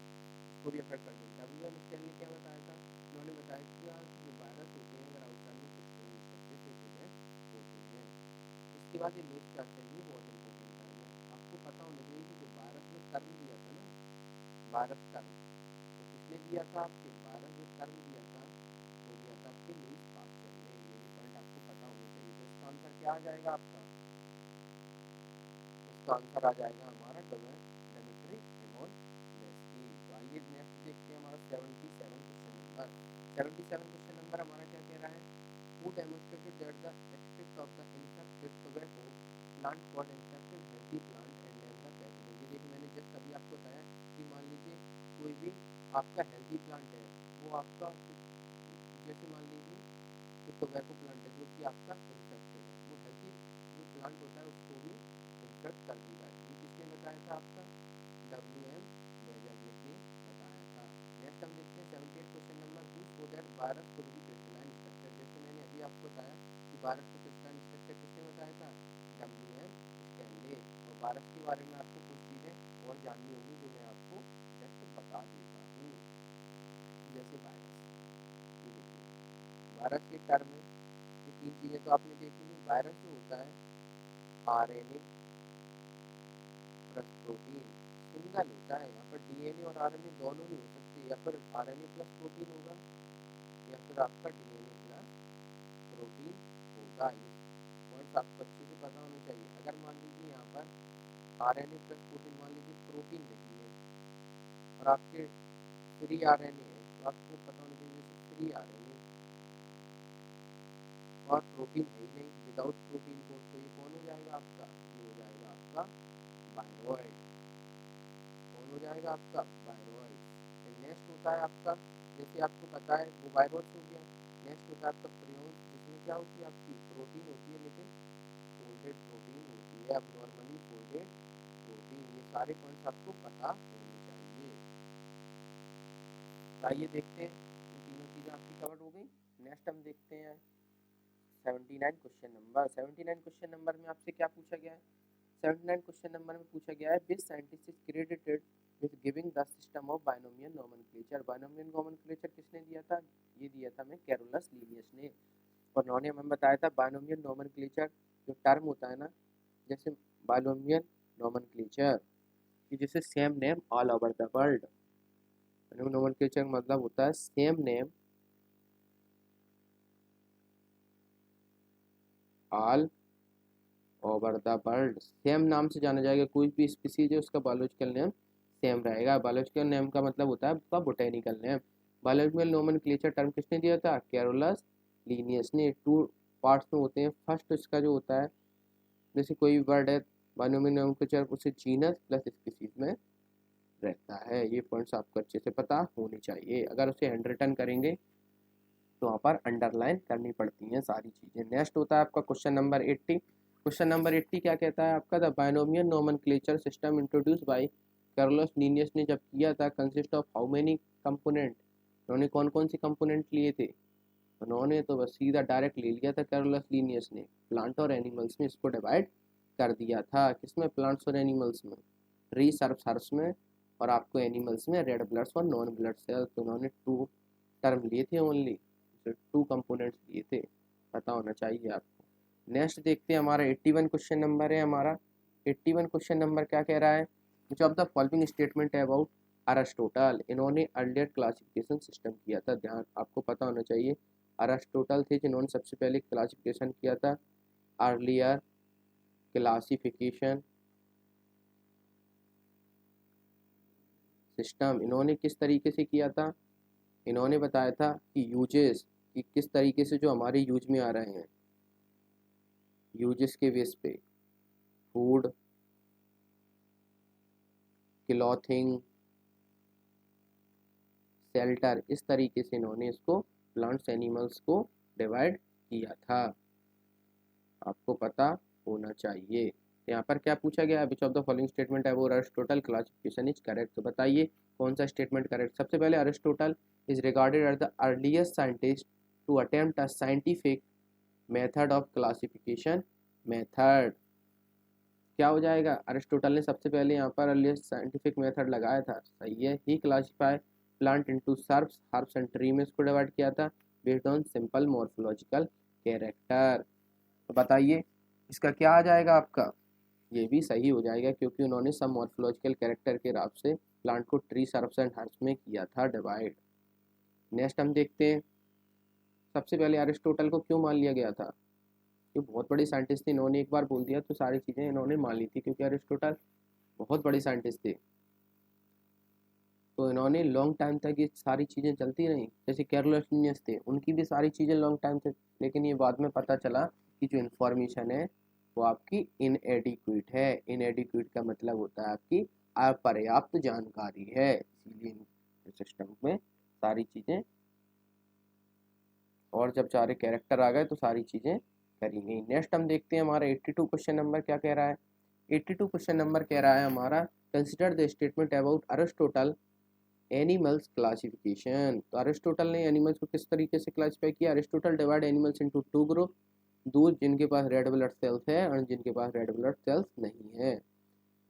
उसको भी अफेक्ट कर देगा। WM स्टैनली क्या बताया था, उन्होंने बताया कि जो वायरस होते हैं अगर आउटलाइन में क्रिस्टलाइन स्ट्रक्चर से प्रेजेंट होते हैं। इसके बाद ये नेक्स्ट चैप्टर ये बहुत इंपॉर्टेंट है, आपको पता होना चाहिए कि जो वायरस ने टर्म दिया था ना, वायरस टर्म तो किसने दिया था, आपके वायरस जो टर्म दिया था वो दिया था आपके लुईस पास्चर ने। ये पॉइंट आपको पता होना चाहिए। तो इसका आंसर क्या आ जाएगा आपका, इसका आंसर आ जाएगा हमारा डिमिट्री इमोनोव्स्की। तो आइए नेक्स्ट देखते हैं हमारा 77 क्वेश्चन नंबर। 77 क्वेश्चन नंबर हमारा क्या कह रहा है, who demonstrated that the extract of the infected tobacco plant called infected healthy plant and name the pathogen. ये देखिए मैंने जस्ट अभी आपको बताया कि मान लीजिए कोई भी आपका हेल्दी प्लांट है, वो आपका जैसे मान लीजिए कि टोबैको प्लांट है जो कि आपका इन्फेक्टेड है, वो हेल्दी जो प्लांट होता है उसको भी इन्फेक्ट कर देगा। ये किसने बताया था, आपका WM बेजर ने बताया था। नेक्स्ट हम देखते हैं 78 question number, who show that virus could be crystalline structure. जैसे मैंने अभी आपको बताया कि वायरस को क्रिस्टलाइन स्ट्रक्चर किसने बताया था, WM स्टैनले। और वायरस के बारे में आपको कुछ चीज़ें और जाननी होगी जो मैं आपको जस्ट बता देता हूँ। जैसे वायरस, ये देखिए वायरस के टर्म में ये तीन चीज़ें तो आपने देखी नहीं। वायरस जो होता है RNA प्लस प्रोटीन सिंगल होता है, यहाँ पर DNA और RNA दोनों नहीं हो सकते, या फिर RNA प्लस प्रोटीन होगा या फिर आपका DNA प्लस प्रोटीन होगा। ये पॉइंट्स आपको अच्छे से पता होने चाहिए। अगर मान लीजिए यहाँ पर RNA प्लस प्रोटीन, मान लीजिए प्रोटीन नहीं है और आपके फ्री RNA है, तो आपको पता होना चाहिए जैसे फ्री RNA और प्रोटीन है ही नहीं, विदाउट प्रोटीन को, तो ये कौन हो जाएगा आपका, ये हो जाएगा आपका वायरॉइड। कौन हो जाएगा आपका वायरॉइड। नेक्स्ट होता है आपका, जैसे आपको पता है वो वायरस हो गया। नेक्स्ट होता है आपका प्रियॉन्स, जिसमें क्या होती है आपकी प्रोटीन होती है लेकिन फोल्डेड प्रोटीन होती है, अब नॉर्मली फोल्डेड प्रोटीन। ये सारे पॉइंट्स आपको पता होने चाहिए। आइए देखते हैं, ये तीनों चीज़ें आपकी कवर हो गई। नेक्स्ट हम देखते हैं 79 क्वेश्चन नंबर। 79 क्वेश्चन नंबर में आपसे क्या पूछा गया है, 79 क्वेश्चन नंबर में पूछा गया है which scientist is credited with giving the system of binomial nomenclature. Binomial nomenclature किसने दिया था, ये दिया था मैं कैरोलस लीनियस ने। और उन्होंने हमें बताया था बाइनोमियल नोमेनक्लेचर जो टर्म होता है ना, जैसे बाइनोमियल नोमेनक्लेचर कि जैसे same name all over the world. Nomenclature का मतलब होता है same name all over the world. Same नाम से जाना जाएगा, कोई भी स्पीसीज है उसका बायोलॉजिकल नेम सेम रहेगा। बायोलॉजिकल नेम का मतलब होता है आपका botanical name. Biological nomenclature term किसने दिया था, कैरोलस लीनियस ने। टू पार्ट्स में होते हैं। फर्स्ट इसका जो होता है, जैसे कोई वर्ड है बायोनोमियल नोमेनक्लेचर उसे जीनस प्लस स्पीसीज में रहता है। ये पॉइंट्स आपको अच्छे से पता होने चाहिए। अगर उसे हैंड रिटन करेंगे तो वहाँ पर अंडरलाइन करनी पड़ती हैं सारी चीज़ें। नेक्स्ट होता है आपका क्वेश्चन नंबर 80। क्वेश्चन नंबर 80 क्या कहता है आपका, the binomial nomenclature system introduce by Carlos Linnaeus ने जब किया था consist of how many component. उन्होंने कौन कौन से कंपोनेंट लिए थे, उन्होंने तो बस सीधा डायरेक्ट ले लिया था कार्लोस लीनियस ने, प्लांट और एनिमल्स में इसको डिवाइड कर दिया था। किसमें, प्लांट्स और एनिमल्स में, ट्री सर्फ्स में और आपको एनिमल्स में रेड ब्लड्स और नॉन ब्लड सेल्स। तो उन्होंने टू टर्म लिए थे ओनली, टू कंपोनेंट्स दिए थे, पता होना चाहिए आपको। नेक्स्ट देखते हैं हमारा 81 क्वेश्चन नंबर है हमारा। 81 क्वेश्चन नंबर क्या कह रहा है, which of the following statement है अबाउट अरिस्टोटल। इन्होंने अर्लियर क्लासिफिकेशन सिस्टम किया था, ध्यान आपको पता होना चाहिए। अरिस्टोटल थे जिन्होंने सबसे पहले क्लासिफिकेशन किया था, अर्लियर क्लासिफिकेशन सिस्टम। इन्होंने किस तरीके से किया था, इन्होंने बताया था कि यूजेस कि किस तरीके से जो हमारे यूज में आ रहे हैं, यूजेस के बेस पे, फूड, क्लॉथिंग, शेल्टर, इस तरीके से इन्होंने इसको प्लांट्स एनिमल्स को डिवाइड किया था, आपको पता होना चाहिए। यहाँ पर क्या पूछा गया, विच ऑफ द फॉलोइंग स्टेटमेंट है वो अरिस्टोटल क्लासिफिकेशन इज करेक्ट। तो बताइए कौन सा स्टेटमेंट करेक्ट। सबसे पहले Aristotle is regarded as the earliest scientist to attempt a scientific method of classification method. क्या हो जाएगा, अरिस्टोटल ने सबसे पहले यहाँ पर अर्लीस्ट साइंटिफिक मेथड लगाया था, सही है। He classify plant into shrubs, herbs and tree में इसको डिवाइड किया था based on simple morphological character. तो बताइए इसका क्या आ जाएगा आपका, ये भी सही हो जाएगा क्योंकि उन्होंने सब मॉर्फोलॉजिकल कैरेक्टर के हिसाब से प्लांट को ट्री, सर्ब्स एंड हर्ब्स में किया था डिवाइड। नेक्स्ट हम देखते हैं, सबसे पहले अरिस्टोटल को क्यों मान लिया गया था, ये बहुत बड़ी साइंटिस्ट थे, इन्होंने एक बार बोल दिया तो सारी चीज़ें इन्होंने मान ली थी, क्योंकि अरिस्टोटल बहुत बड़े साइंटिस्ट थे। तो इन्होंने लॉन्ग टाइम तक ये सारी चीज़ें चलती रहीं। जैसे कैरोलस लीनियस थे, उनकी भी सारी चीज़ें लॉन्ग टाइम तक, लेकिन ये बाद में पता चला कि जो इन्फॉर्मेशन है वो आपकी इनएडिक्वेट है। इनएडिक्वेट का मतलब होता है आपकी अपर्याप्त जानकारी है, इसीलिए सिस्टम में सारी चीज़ें, और जब सारे कैरेक्टर आ गए तो सारी चीज़ें करी गई। नेक्स्ट हम देखते हैं हमारा 82 क्वेश्चन नंबर क्या कह रहा है। 82 क्वेश्चन नंबर कह रहा है हमारा, consider the statement about Aristotle animals classification. तो अरिस्टोटल ने एनिमल्स को किस तरीके से क्लासिफाई किया, Aristotle divide animals into two group, दूध जिनके पास रेड ब्लड सेल्स है और जिनके पास रेड ब्लड सेल्स नहीं है।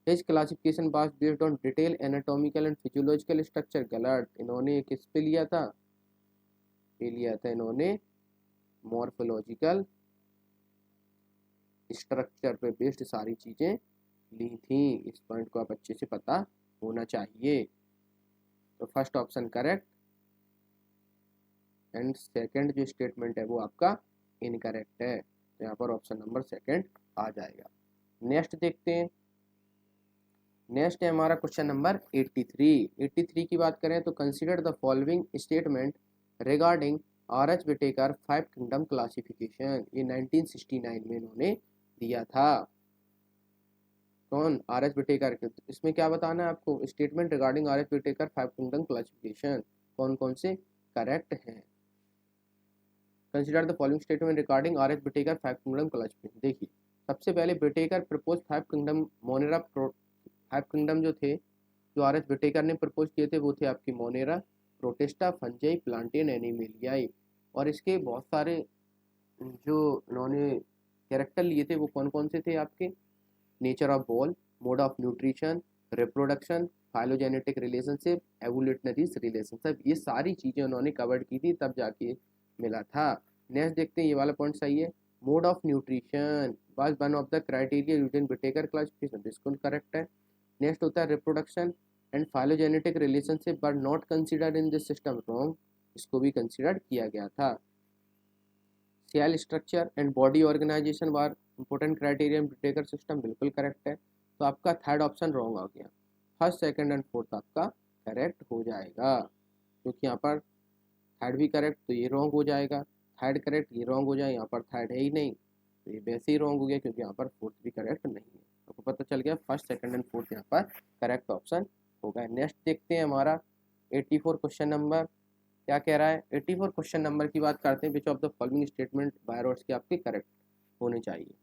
His classification was based on detail anatomical and physiological structure, गलत। इन्होंने किस पे लिया था, ये लिया था इन्होंने मॉर्फोलॉजिकल स्ट्रक्चर पे बेस्ड सारी चीज़ें ली थी। इस पॉइंट को आप अच्छे से पता होना चाहिए। तो first option correct and second जो स्टेटमेंट है वो आपका इनकरेक्ट है, तो यहाँ पर ऑप्शन नंबर सेकंड आ जाएगा। नेक्स्ट देखते हैं, नेक्स्ट है हमारा क्वेश्चन नंबर 83। 83 की बात करें तो consider the following statement regarding R H Whittaker five kingdom classification. ये 1969 में इन्होंने दिया था। कौन, आर एच विटेकर के। इसमें क्या बताना है आपको, statement regarding R H Whittaker five kingdom classification कौन कौन से करेक्ट हैं। Consider the following statement regarding R H Whittaker five kingdom classification. देखिए सबसे पहले Whittaker propose five kingdom Monera, five kingdom जो थे, जो आर एच विटेकर ने प्रपोज किए थे वो थे आपकी Monera, Protista, Fungi, Plantae, Animalia. और इसके बहुत सारे जो उन्होंने कैरेक्टर लिए थे वो कौन कौन से थे आपके, nature of ball, mode of nutrition, reproduction, phylogenetic relationship, evolutionary relationship, ये सारी चीज़ें उन्होंने कवर्ड की थी तब जाके मिला था। नेक्स्ट देखते हैं, ये वाला पॉइंट सही है, mode of nutrition was one of the criteria used in Whittaker classification, बिल्कुल करेक्ट है। नेक्स्ट होता है reproduction and phylogenetic relationship but not considered in this system, wrong, इसको भी कंसिडर किया गया था। Cell structure and body organisation were important criteria in Whittaker system, बिल्कुल करेक्ट है। तो आपका थर्ड ऑप्शन रॉन्ग आ गया, फर्स्ट सेकंड एंड फोर्थ आपका करेक्ट हो जाएगा, क्योंकि यहाँ पर थर्ड भी करेक्ट तो ये रॉन्ग हो जाएगा, थर्ड करेक्ट ये रॉन्ग हो जाए, यहाँ पर थर्ड है ही नहीं तो ये वैसे ही रॉन्ग हो गया, क्योंकि यहाँ पर फोर्थ भी करेक्ट नहीं है। आपको पता चल गया फर्स्ट सेकंड एंड फोर्थ यहाँ पर करेक्ट ऑप्शन होगा। नेक्स्ट देखते हैं हमारा 84 क्वेश्चन नंबर क्या कह रहा है। 84 क्वेश्चन नंबर की बात करते हैं, which of the following statement viroids के आपके करेक्ट होने चाहिए।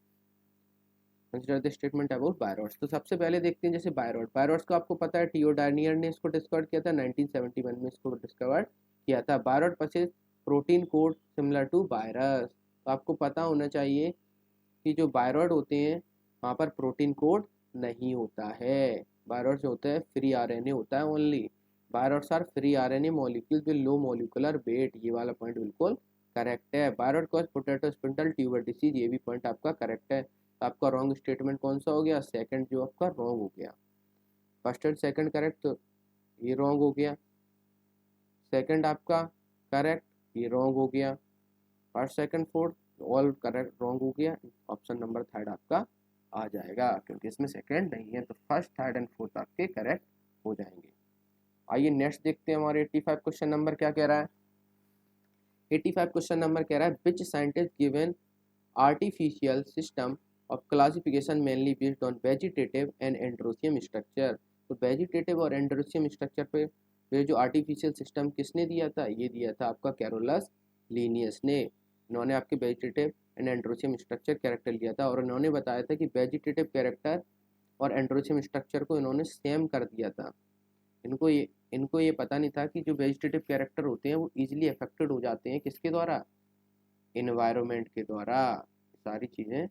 Consider the statement about viroids. तो सबसे पहले देखते हैं जैसे बायरॉड, बायरॉड्स को आपको पता है थियोडानियर ने इसको डिस्कवर किया था 1971 में, इसको डिस्कवर किया था। Viroid possess protein code similar to virus, तो आपको पता होना चाहिए कि जो बायरॉड होते हैं वहाँ पर प्रोटीन कोड नहीं होता है। बायरॉड्स होता है फ्री आरएनए होता है only, viroids are free RNA molecules with low molecular weight, ये वाला पॉइंट बिल्कुल करेक्ट है। Viroid cause potato spindle tuber disease, ये भी पॉइंट आपका करेक्ट है। तो आपका रॉन्ग स्टेटमेंट कौन सा हो गया, सेकंड जो आपका रॉन्ग हो गया। फर्स्ट एंड सेकंड करेक्ट तो ये रॉन्ग हो गया, सेकंड आपका करेक्ट ये रॉन्ग हो गया, first second fourth all correct wrong हो गया। ऑप्शन नंबर थर्ड आपका आ जाएगा, क्योंकि इसमें सेकंड नहीं है, तो फर्स्ट थर्ड एंड फोर्थ आपके करेक्ट हो जाएंगे। आइए नेक्स्ट देखते हैं हमारे 85 क्वेश्चन नंबर क्या कह रहा है। 85 क्वेश्चन नंबर कह रहा है which scientist given artificial system of classification mainly based on vegetative and androecium structure. तो वेजिटेटिव और एंड्रोसियम स्ट्रक्चर पे ये जो आर्टिफिशियल सिस्टम किसने दिया था, ये दिया था आपका कैरोलस लीनियस ने। इन्होंने आपके vegetative and androecium structure character लिया था, और इन्होंने बताया था कि वेजिटेटिव कैरेक्टर और एंड्रोसियम स्ट्रक्चर को इन्होंने सेम कर दिया था। इनको ये पता नहीं था कि जो वेजिटेटिव कैरेक्टर होते हैं वो इजीली अफेक्टेड हो जाते हैं किसके द्वारा, इन्वायरमेंट के द्वारा। सारी चीज़ें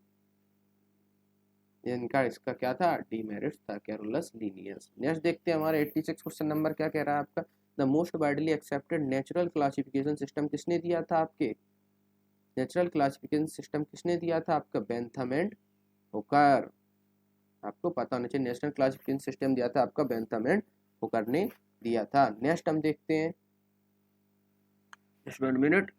इनका इसका क्या था, डीमेरिट्स था, कैरोलस लीनियस। नेक्स्ट देखते हैं हमारा 86 क्वेश्चन नंबर क्या कह रहा है आपका, the most widely accepted natural classification system किसने दिया था आपके, नेचुरल क्लासिफिकेशन सिस्टम किसने दिया था आपका, बेंथम एंड हुकर। आपको पता होना चाहिए, नेशनल क्लासिफिकेशन सिस्टम दिया था आपका बेंथम एंड हुकर ने दिया था। नेक्स्ट हम देखते हैं, just 1 minute।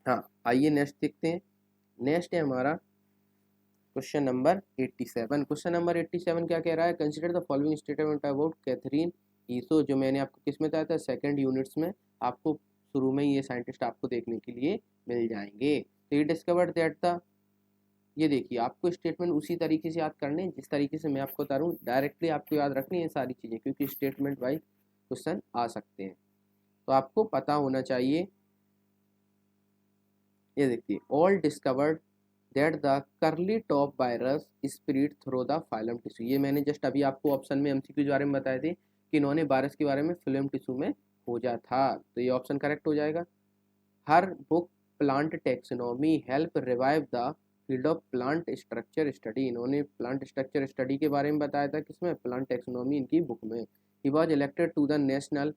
हाँ आइए नेक्स्ट देखते हैं। नेक्स्ट है हमारा क्वेश्चन नंबर 87। क्वेश्चन नंबर 87 क्या कह रहा है, consider the following statement about Katherine Esau, जो मैंने आपको किस में बताया था, सेकंड यूनिट्स में। आपको शुरू में ये साइंटिस्ट आपको देखने के लिए मिल जाएंगे। तो ये डिस्कवर्ड दैट द, ये देखिए आपको स्टेटमेंट उसी तरीके से याद करने हैं जिस तरीके से मैं आपको बता रहा हूँ, डायरेक्टली आपको याद रखनी है सारी चीज़ें, क्योंकि स्टेटमेंट वाइज क्वेश्चन आ सकते हैं। तो आपको पता होना चाहिए, ये देखिए, ऑल डिस्कवर्ड दैट द करली top virus spread through the phylum tissue. ये मैंने जस्ट अभी आपको ऑप्शन में एमसीक्यू के बारे में बताए थे कि इन्होंने वायरस के बारे में फिल्म टिश्यू में खोजा था, तो ये ऑप्शन करेक्ट हो जाएगा। Her book plant taxonomy help revive the field of plant structure study, इन्होंने प्लांट स्ट्रक्चर स्टडी के बारे में बताया था किसमें, प्लांट टेक्सोनॉमी इनकी बुक में। He was elected to the National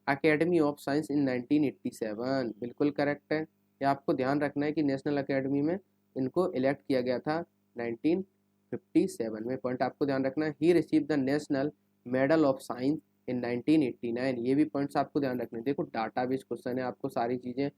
Academy of Science in 1987, बिल्कुल करेक्ट है। ये आपको ध्यान रखना है कि नेशनल अकेडमी में इनको इलेक्ट किया गया था 1957 में, पॉइंट आपको ध्यान रखना है। He receive the National Medal of Science in 1989, ये भी पॉइंट्स आपको ध्यान रखने हैं। देखो डाटा बेस क्वेश्चन है, आपको सारी चीज़ें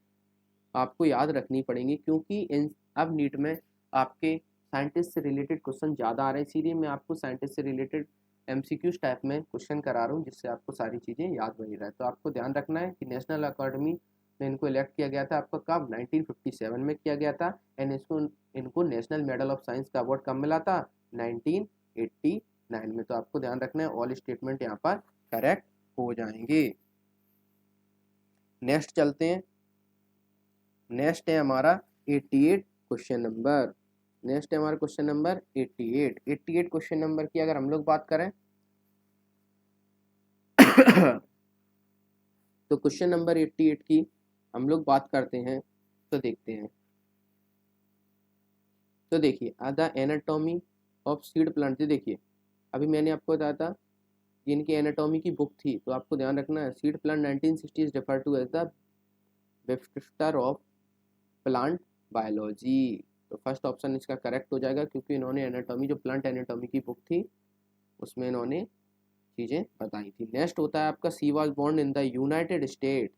आपको याद रखनी पड़ेंगी, क्योंकि इन अब नीट में आपके साइंटिस्ट से रिलेटेड क्वेश्चन ज़्यादा आ रहे हैं, इसीलिए मैं आपको साइंटिस्ट से रिलेटेड एमसीक्यूज टाइप में क्वेश्चन करा रहा हूँ, जिससे आपको सारी चीज़ें याद बनी रहे। तो आपको ध्यान रखना है कि नेशनल अकेडमी में इनको इलेक्ट किया गया था आपका कब, 1957 में किया गया था। एंड इनको नेशनल मेडल ऑफ साइंस का अवार्ड कब मिला था, 1989 में। तो आपको ध्यान रखना है, ऑल स्टेटमेंट यहाँ पर करेक्ट हो जाएंगे। नेक्स्ट चलते हैं। नेक्स्ट है हमारा 88 क्वेश्चन नंबर। नेक्स्ट है हमारा क्वेश्चन नंबर 88 क्वेश्चन नंबर की अगर हम लोग बात करें तो क्वेश्चन नंबर 88 की हम लोग बात करते हैं, तो देखते हैं। तो देखिए the anatomy of seed plant, देखिए अभी मैंने आपको बताया था कि इनकी एनाटॉमी की बुक थी, तो आपको ध्यान रखना है, seed plant 1960 is refer to as the Webster of plant biology. तो फर्स्ट ऑप्शन इसका करेक्ट हो जाएगा, क्योंकि इन्होंने एनाटॉमी, जो प्लांट एनाटॉमी की बुक थी उसमें इन्होंने चीज़ें बताई थी। नेक्स्ट होता है आपका, she was born in the United State,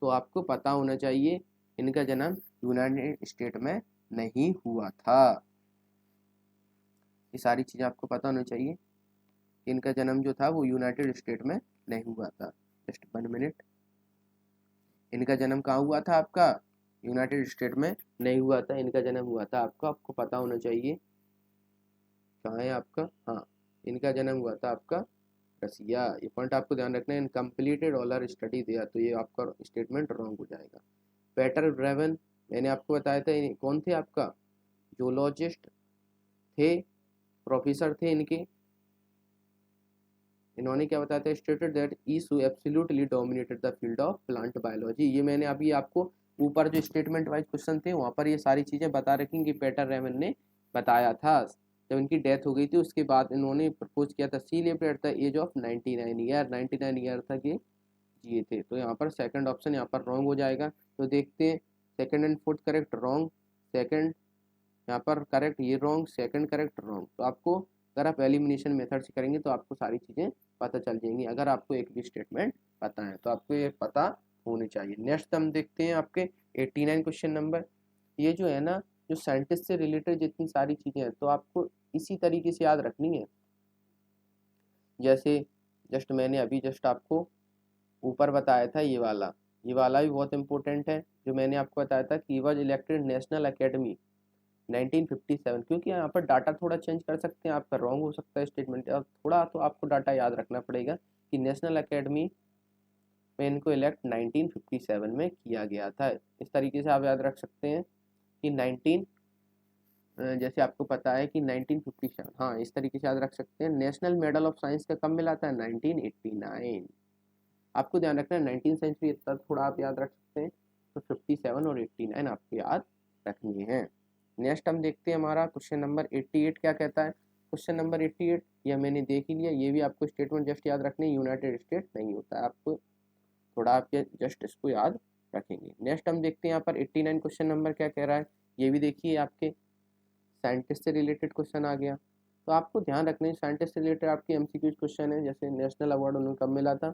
तो आपको पता होना चाहिए इनका जन्म यूनाइटेड स्टेट में नहीं हुआ था। ये सारी चीज़ें आपको पता होना चाहिए कि इनका जन्म जो था वो यूनाइटेड स्टेट में नहीं हुआ था। जस्ट 1 मिनट, इनका जन्म कहाँ हुआ था आपका, यूनाइटेड स्टेट में नहीं हुआ था, इनका जन्म हुआ था आपका, आपको पता होना चाहिए कहाँ है आपका, हाँ इनका जन्म हुआ था आपका रसिया। ये पॉइंट आपको ध्यान रखना है, इन कम्प्लीटेड ऑलर स्टडी दिया, तो ये आपका स्टेटमेंट रॉन्ग हो जाएगा। पेटर ब्रेवन, मैंने आपको बताया था कौन थे आपका, जूलॉजिस्ट थे, प्रोफेसर थे इनके। इन्होंने क्या बताया था, स्टेटेड दैट ईसू absolutely dominated the field of plant biology. ये मैंने अभी आपको ऊपर जो स्टेटमेंट वाइज क्वेश्चन थे वहाँ पर ये सारी चीज़ें बता रखी कि पेटर रेमन ने बताया था। जब इनकी डेथ हो गई थी उसके बाद इन्होंने प्रपोज किया था, she lived at the age of 99 year, 99 year तक ये जिए थे। तो यहाँ पर सेकंड ऑप्शन यहाँ पर रॉन्ग हो जाएगा। तो देखते हैं, second and fourth correct wrong, second यहाँ पर करेक्ट ये रॉन्ग, सेकंड करेक्ट रॉन्ग। तो आपको अगर आप एलिमिनेशन मेथड से करेंगे तो आपको सारी चीज़ें पता चल जाएंगी। अगर आपको एक भी स्टेटमेंट पता है तो आपको ये पता होनी चाहिए। नेक्स्ट हम देखते हैं आपके 89 क्वेश्चन नंबर। ये जो है ना, जो साइंटिस्ट से रिलेटेड जितनी सारी चीज़ें हैं तो आपको इसी तरीके से याद रखनी है। जैसे जस्ट मैंने अभी जस्ट आपको ऊपर बताया था ये वाला भी बहुत इंपॉर्टेंट है, जो मैंने आपको बताया था कि वॉज इलेक्टेड नेशनल अकेडमी 1957, क्योंकि यहाँ पर डाटा थोड़ा चेंज कर सकते हैं, आपका रॉन्ग हो सकता है स्टेटमेंट, और थोड़ा तो आपको डाटा याद रखना पड़ेगा कि नेशनल अकेडमी में इनको इलेक्ट 1957 में किया गया था। इस तरीके से आप याद रख सकते हैं कि 19 जैसे आपको पता है कि 1957, हाँ इस तरीके से याद रख सकते हैं। नेशनल मेडल ऑफ साइंस का कब मिला था, 1989। आपको ध्यान रखना है 19th सेंचुरी, इतना थोड़ा आप याद रख सकते हैं तो 57 और 89 आपको याद रखनी है। नेक्स्ट हम देखते हैं हमारा क्वेश्चन नंबर 88 क्या कहता है। क्वेश्चन नंबर 88 यह मैंने देख ही लिया, ये भी आपको स्टेटमेंट जस्ट याद रखने, यूनाइटेड स्टेट नहीं होता है, आपको थोड़ा आपके जस्ट इसको याद रखेंगे। नेक्स्ट हम देखते हैं यहाँ पर 89 क्वेश्चन नंबर क्या कह रहा है, ये भी देखिए आपके साइंटिस्ट से रिलेटेड क्वेश्चन आ गया। तो आपको ध्यान रखना है साइंटिस्ट से रिलेटेड आपके एमसीक्यू क्वेश्चन है। जैसे नेशनल अवार्ड उन्हें कब मिला था,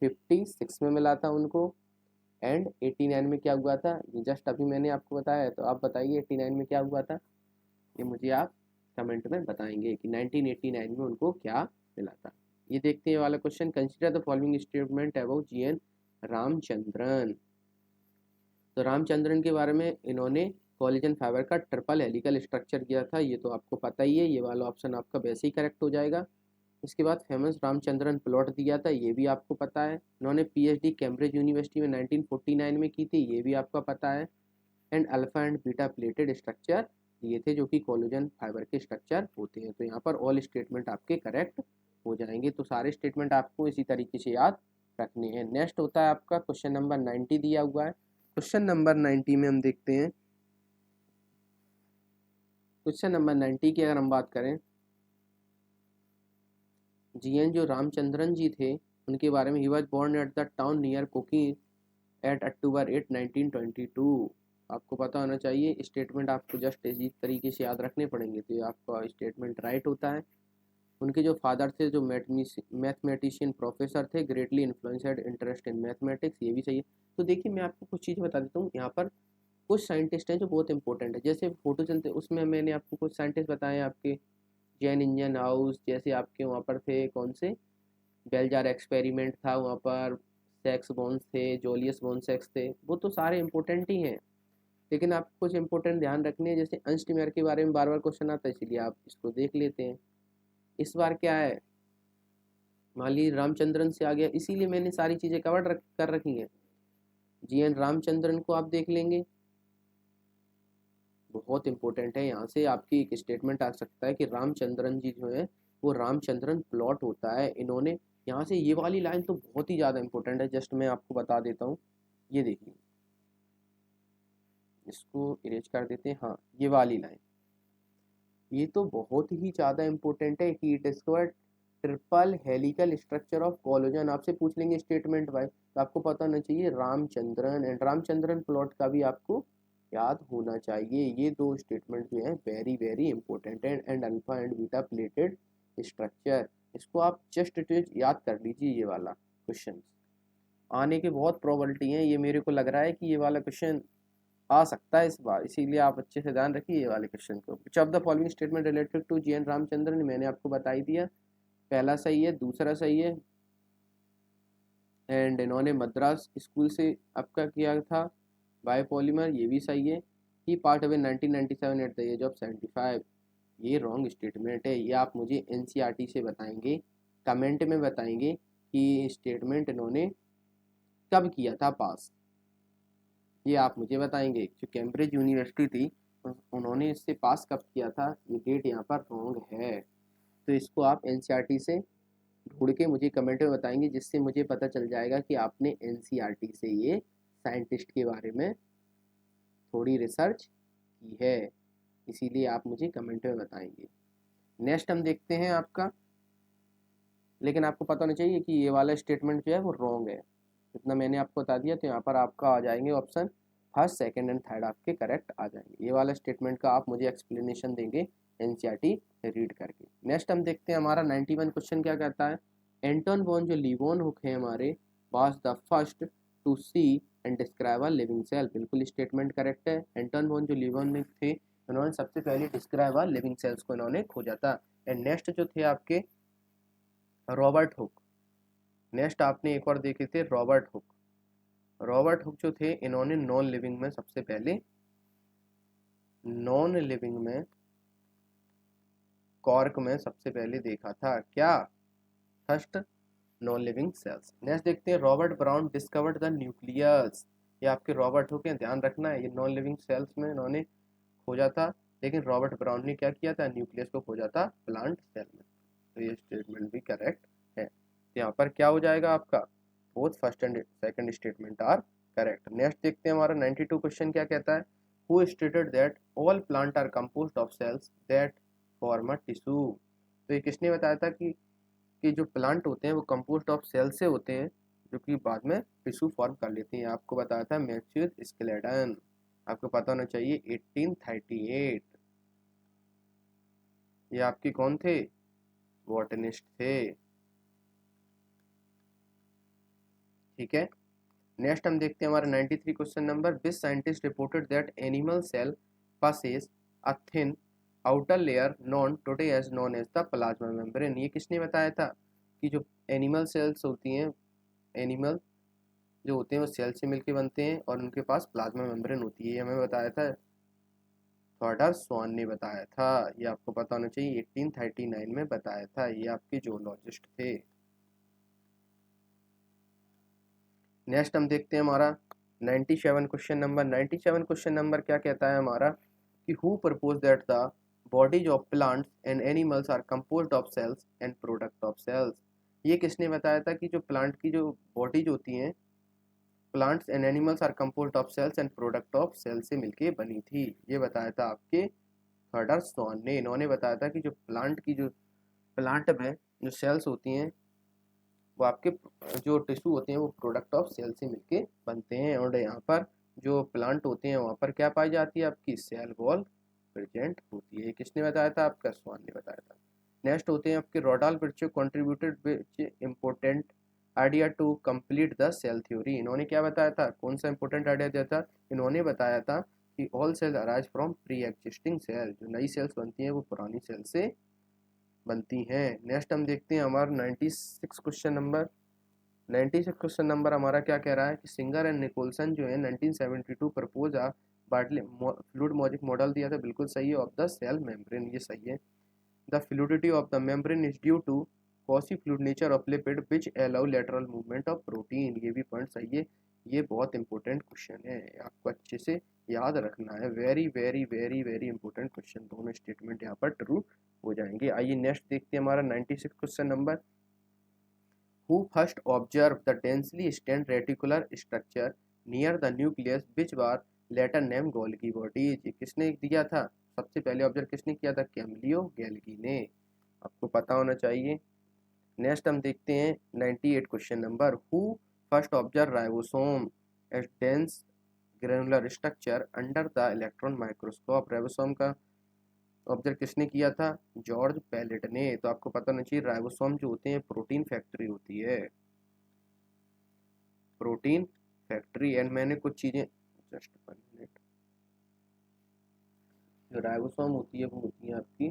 56 में मिला था उनको, एंड 89 में क्या हुआ था, ये जस्ट अभी मैंने आपको बताया है। तो आप बताइए 89 में क्या हुआ था, ये मुझे आप कमेंट में बताएंगे कि 1989 में उनको क्या मिला था। ये देखते हैं वाला question, consider the following statement about GN Ramachandran. तो रामचंद्रन के बारे में इन्होंने कोलेजन फाइबर का ट्रिपल हेलिकल स्ट्रक्चर किया था, ये तो आपको पता ही है, ये वाला ऑप्शन आपका वैसे ही करेक्ट हो जाएगा। इसके बाद फेमस रामचंद्रन प्लॉट दिया था, ये भी आपको पता है। इन्होंने पीएचडी कैम्ब्रिज यूनिवर्सिटी में 1949 में की थी, ये भी आपका पता है। And alpha and beta pleated structure दिए थे जो कि कोलेजन फाइबर के स्ट्रक्चर होते हैं। तो यहाँ पर ऑल स्टेटमेंट आपके करेक्ट हो जाएंगे। तो सारे स्टेटमेंट आपको इसी तरीके से याद रखने हैं। नेक्स्ट होता है आपका क्वेश्चन नंबर 90 दिया हुआ है। क्वेश्चन नंबर 90 में हम देखते हैं, क्वेश्चन नंबर 90 की अगर हम बात करें, जीएन जो रामचंद्रन जी थे उनके बारे में, he was born at the town near Kochi at October 8 1922। आपको पता होना चाहिए, स्टेटमेंट आपको जस्ट इसी तरीके से याद रखने पड़ेंगे तो ये आपका स्टेटमेंट राइट होता है। उनके जो फादर थे जो मैथमेटिशियन प्रोफेसर थे, ग्रेटली इन्फ्लुएंसड इंटरेस्ट इन मैथमेटिक्स, ये भी सही है। तो देखिए मैं आपको कुछ चीज़ बता देता हूँ, यहाँ पर कुछ साइंटिस्ट हैं जो बहुत इंपॉर्टेंट है। जैसे फोटोसिंथेसिस, उसमें मैंने आपको कुछ साइंटिस्ट बताए आपके, जैन इंजन हाउस, जैसे आपके वहाँ पर थे कौन से, बेलजार एक्सपेरिमेंट था वहाँ पर, सेक्स बॉन्स थे, जोलियस बॉन्सेक्स थे, वो तो सारे इंपॉर्टेंट ही हैं। लेकिन आपको कुछ इंपॉर्टेंट ध्यान रखनी है, जैसे अंशटिमेयर के बारे में बार बार क्वेश्चन आता है, इसलिए आप इसको देख लेते हैं। इस बार क्या है, मान लीजिए रामचंद्रन से आ गया, इसीलिए मैंने सारी चीज़ें कर रखी हैं। जीएन रामचंद्रन को आप देख लेंगे, बहुत इंपॉर्टेंट है। यहाँ से आपकी एक स्टेटमेंट आ सकता है कि रामचंद्रन जी जो है वो रामचंद्रन प्लॉट होता है इन्होंने। यहाँ से ये वाली लाइन तो बहुत ही ज़्यादा इंपॉर्टेंट है, जस्ट मैं आपको बता देता हूँ। ये देखिए, इसको इरेज कर देते हैं, हाँ ये वाली लाइन, ये तो बहुत ही ज़्यादा इंपॉर्टेंट है कि discovered triple helical structure of collagen. आपसे पूछ लेंगे स्टेटमेंट वाइज, तो आपको पता होना चाहिए रामचंद्रन एंड रामचंद्रन प्लॉट का भी आपको याद होना चाहिए। ये दो स्टेटमेंट जो है वेरी वेरी इंपॉर्टेंट है। And alpha and beta pleated structure, इसको आप जस्ट याद कर लीजिए। ये वाला क्वेश्चन आने की बहुत प्रोबेबिलिटी है, ये मेरे को लग रहा है कि ये वाला क्वेश्चन आ सकता है इस बार, इसीलिए आप अच्छे से ध्यान रखिए ये वाले क्वेश्चन को। Which of the following statement related to GN Ramachandran, मैंने आपको बता ही दिया, पहला सही है, दूसरा सही है। एंड इन्होंने मद्रास स्कूल से आपका किया था बायोपॉलीमर, ये भी सही है। He part away 1997 at the age of 75, ये रॉन्ग स्टेटमेंट है। ये आप मुझे एनसीईआरटी से बताएंगे, कमेंट में बताएंगे कि स्टेटमेंट इन्होंने कब किया था पास, ये आप मुझे बताएंगे। जो कैम्ब्रिज यूनिवर्सिटी थी उन्होंने इससे पास कब किया था, ये डेट यहाँ पर रॉन्ग है। तो इसको आप एनसीईआरटी से ढूंढ के मुझे कमेंट में बताएंगे, जिससे मुझे पता चल जाएगा कि आपने एनसीईआरटी से ये साइंटिस्ट के बारे में थोड़ी रिसर्च की है, इसीलिए आप मुझे कमेंट में बताएंगे। नेक्स्ट हम देखते हैं आपका, लेकिन आपको पता होना चाहिए कि ये वाला स्टेटमेंट जो है वो रॉन्ग है, इतना मैंने आपको बता दिया। तो यहाँ पर आपका आ जाएंगे option first, second and third आपके करेक्ट आ जाएंगे। ये वाला स्टेटमेंट का आप मुझे एक्सप्लेनेशन देंगे एनसीईआरटी रीड करके। नेक्स्ट हम देखते हैं हमारा 91 क्वेश्चन क्या कहता है। एंटोन वॉन जो लीवोन हुक है हमारे, was the first to see and describe a living cell, बिल्कुल स्टेटमेंट करेक्ट है। एंटोन वॉन जो लीवोन थे उन्होंने सबसे पहले डिस्क्राइब अ लिविंग सेल्स को इन्होंने खोजा था। एंड नेक्स्ट जो थे आपके रॉबर्ट हुक, नेक्स्ट आपने एक और देखे थे रॉबर्ट हुक। रॉबर्ट हुक जो थे इन्होंने नॉन लिविंग में सबसे पहले, नॉन लिविंग में कॉर्क में सबसे पहले देखा था क्या, first non living cells. Next देखते हैं Robert brown discovered the nucleus, ये आपके रॉबर्ट हुक हैं, ध्यान रखना है, ये नॉन लिविंग सेल्स में इन्होंने खोजा था, लेकिन रॉबर्ट ब्राउन ने क्या किया था, न्यूक्लियस को खोजा था प्लांट सेल में। तो ये स्टेटमेंट भी करेक्ट है। तो यहाँ पर क्या हो जाएगा आपका, both first and second statement are correct. Next देखते हैं हमारा 92 क्वेश्चन क्या कहता है, who stated that all plant are composed of cells that form a tissue. तो ये किसने बताया था कि जो प्लांट होते हैं वो कंपोज्ड ऑफ सेल से होते हैं जो कि बाद में टिश्यू फॉर्म कर लेते हैं। आपको बताया था मैथ्यू स्केलेटन, आपको पता होना चाहिए 1838। ये आपके कौन थे, बॉटनिस्ट थे। ठीक है। नेक्स्ट हम देखते हैं हमारा 93 question number, which scientist reported that animal cell passes a thin outer layer known today as known as the plasma membrane. ये किसने बताया था कि जो एनिमल सेल्स होती हैं, एनिमल जो होते हैं वो सेल से मिलके बनते हैं और उनके पास प्लाज्मा मेम्ब्रेन होती है, ये हमें बताया था थॉडर स्वान ने बताया था। ये आपको पता होना चाहिए 1839 में बताया था, ये आपके जूलॉजिस्ट थे। नेक्स्ट हम देखते हैं हमारा 97 क्वेश्चन नंबर। 97 क्वेश्चन नंबर क्या कहता है हमारा कि who propose that the bodies of plants and animals are composed of cells and product of cells. ये किसने बताया था कि जो प्लांट की जो बॉडीज होती हैं, plants and animals are composed of cells and product of cell से मिलके बनी थी। ये बताया था आपके थॉडर स्वान ने। इन्होंने बताया था कि जो प्लांट की जो प्लांट में जो सेल्स होती हैं वो आपके जो टिश्यू होते हैं वो प्रोडक्ट ऑफ सेल से मिलके बनते हैं, और यहाँ पर जो प्लांट होते हैं वहाँ पर क्या पाई जाती है, आपकी सेल वॉल प्रेजेंट होती है। किसने बताया था, आपका स्वान ने बताया था। नेक्स्ट होते हैं आपके Rudolf Virchow contributed which important idea to complete the cell theory. इन्होंने क्या बताया था, कौन सा इंपॉर्टेंट आइडिया दिया था, इन्होंने बताया था कि all cell arise from pre existing cell. जो नई सेल्स बनती हैं वो पुरानी सेल से बनती हैं। नेक्स्ट हम देखते हैं हमारा 96 क्वेश्चन नंबर। 96 क्वेश्चन नंबर हमारा क्या कह रहा है कि सिंगर एंड निकोलसन जो है 1972 प्रपोज आ बार्टले फ्लूइड मॉजिक मॉडल दिया था, बिल्कुल सही है, ऑफ द सेल मेम्ब्रेन, ये सही है। The fluidity of the membrane is due to quasi fluid nature of lipid which allow lateral movement of protein, ये भी पॉइंट सही है। ये बहुत इंपॉर्टेंट क्वेश्चन है, आपको अच्छे से याद रखना है, very very very very important question, दोनों स्टेटमेंट यहाँ पर ट्रू हो जाएंगे। आइए नेक्स्ट देखते हैं हमारा 96 question number, who first observed the densely stained reticular structure near the nucleus which was later named Golgi bodies। किसने दिया था, सबसे पहले ऑब्जर्व किसने किया था, कैमलियो गैल्गी ने, आपको पता होना चाहिए। नेक्स्ट हम देखते हैं 98 question number, who first observe ribosome as dense granular structure under the electron microscope. Ribosome का ऑब्जर्व किसने किया था, जॉर्ज पैलेट ने। तो आपको पता होना चाहिए राइबोसोम जो होते हैं प्रोटीन फैक्ट्री होती है, प्रोटीन फैक्ट्री। एंड मैंने कुछ चीजें, जस्ट 1 मिनट, जो राइबोसोम होती है वो होती है आपकी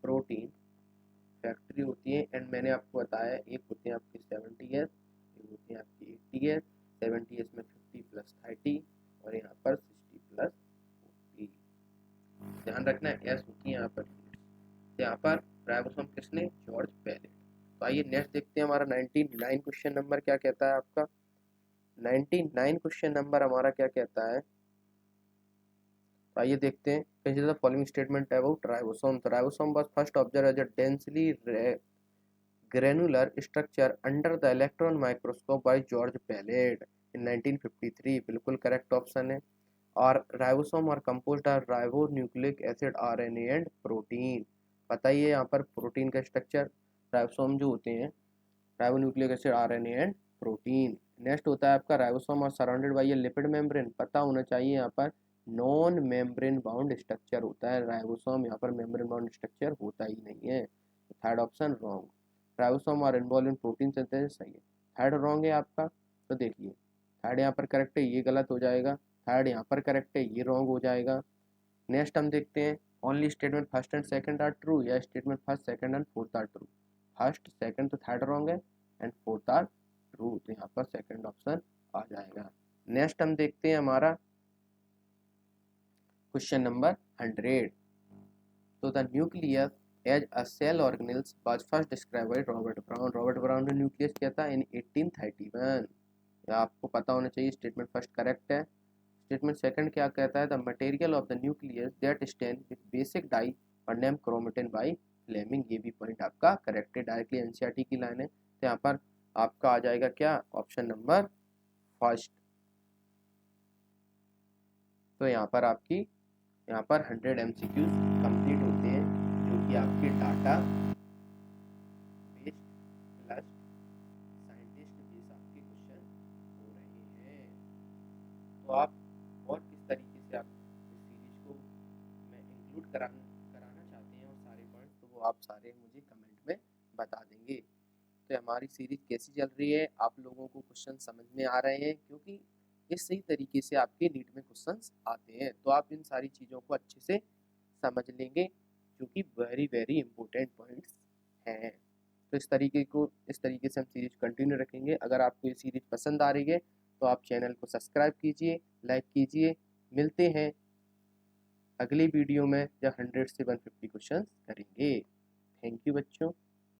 प्रोटीन फैक्ट्री होती है। एंड मैंने आपको बताया एक होते हैं आपके 70s, एक होते हैं आपके 80s। 70s में 50 + 30 और यहाँ पर 60 + 40, ध्यान रखना है, एस होती है यहाँ पर। यहाँ पर राइबोसोम किसने, जॉर्ज पैलेट। तो आइए नेक्स्ट देखते हैं हमारा 99 क्वेश्चन नंबर क्या कहता है आपका। 99 क्वेश्चन नंबर हमारा क्या कहता है, तो आइए देखते हैं, consider the following statement about ribosome. तो ribosome was first observe as a densely granular structure under the electron microscope by George Palade in 1953, बिल्कुल करेक्ट ऑप्शन है। और राइबोसोम और composed are ribonucleic acid, RNA and protein. बताइए यहाँ पर protein का structure, ribosome जो होते हैं ribo nucleic acid, RNA and protein. Next होता है आपका राइबोसोम और surrounded by A lipid membrane, पता होना चाहिए यहाँ पर नॉन मेम्ब्रेन बाउंड स्ट्रक्चर होता है राइबोसोम, यहाँ पर मेम्ब्रेन बाउंड स्ट्रक्चर होता ही नहीं है। Third option wrong. राइबोसोम और इन्वॉल्व इन प्रोटीन सिंथेसिस, सही है। थर्ड रॉन्ग है आपका, तो देखिए थर्ड यहाँ पर करेक्ट है, ये गलत हो जाएगा। थर्ड यहाँ पर करेक्ट है, ये रॉन्ग हो जाएगा। नेक्स्ट हम देखते हैं, only statement first and second are true, या statement first second and fourth are true. First second तो थर्ड रॉन्ग है एंड फोर्थ आर ट्रू, तो यहाँ पर सेकंड ऑप्शन आ जाएगा। नेक्स्ट हम देखते हैं हमारा क्वेश्चन नंबर 100। तो the nucleus as a cell organelles was first described by Robert Brown. Robert Brown ने न्यूक्लियस किया था इन 1831। आपको पता होना चाहिए, स्टेटमेंट फर्स्ट करेक्ट है। स्टेटमेंट सेकंड क्या कहता है, the material of the nucleus that stand with basic dye और नेम क्रोमेटिन बाय फ्लेमिंग, ये भी पॉइंट आपका करेक्ट है, डायरेक्टली एनसीईआरटी की लाइन है। तो यहाँ पर आपका आ जाएगा क्या, ऑप्शन नंबर फर्स्ट। तो यहाँ पर आपकी, यहाँ पर 100 MCQs कंप्लीट होते हैं, जो कि आपके data based plus scientist base आपके क्वेश्चन हो रहे हैं। तो आप और किस तरीके से आप इस सीरीज को में इंक्लूड कराना चाहते हैं और सारे पॉइंट्स, तो वो आप सारे मुझे कमेंट में बता देंगे। तो हमारी सीरीज कैसी चल रही है, आप लोगों को क्वेश्चन समझ में आ रहे हैं, क्योंकि इस सही तरीके से आपके नीट में क्वेश्चंस आते हैं, तो आप इन सारी चीज़ों को अच्छे से समझ लेंगे, जो कि वेरी वेरी इंपॉर्टेंट पॉइंट्स हैं। तो इस तरीके से हम सीरीज कंटिन्यू रखेंगे। अगर आपको ये सीरीज पसंद आ रही है तो आप चैनल को सब्सक्राइब कीजिए, लाइक कीजिए। मिलते हैं अगली वीडियो में, जब 100 से 150 क्वेश्चन करेंगे। थैंक यू बच्चों।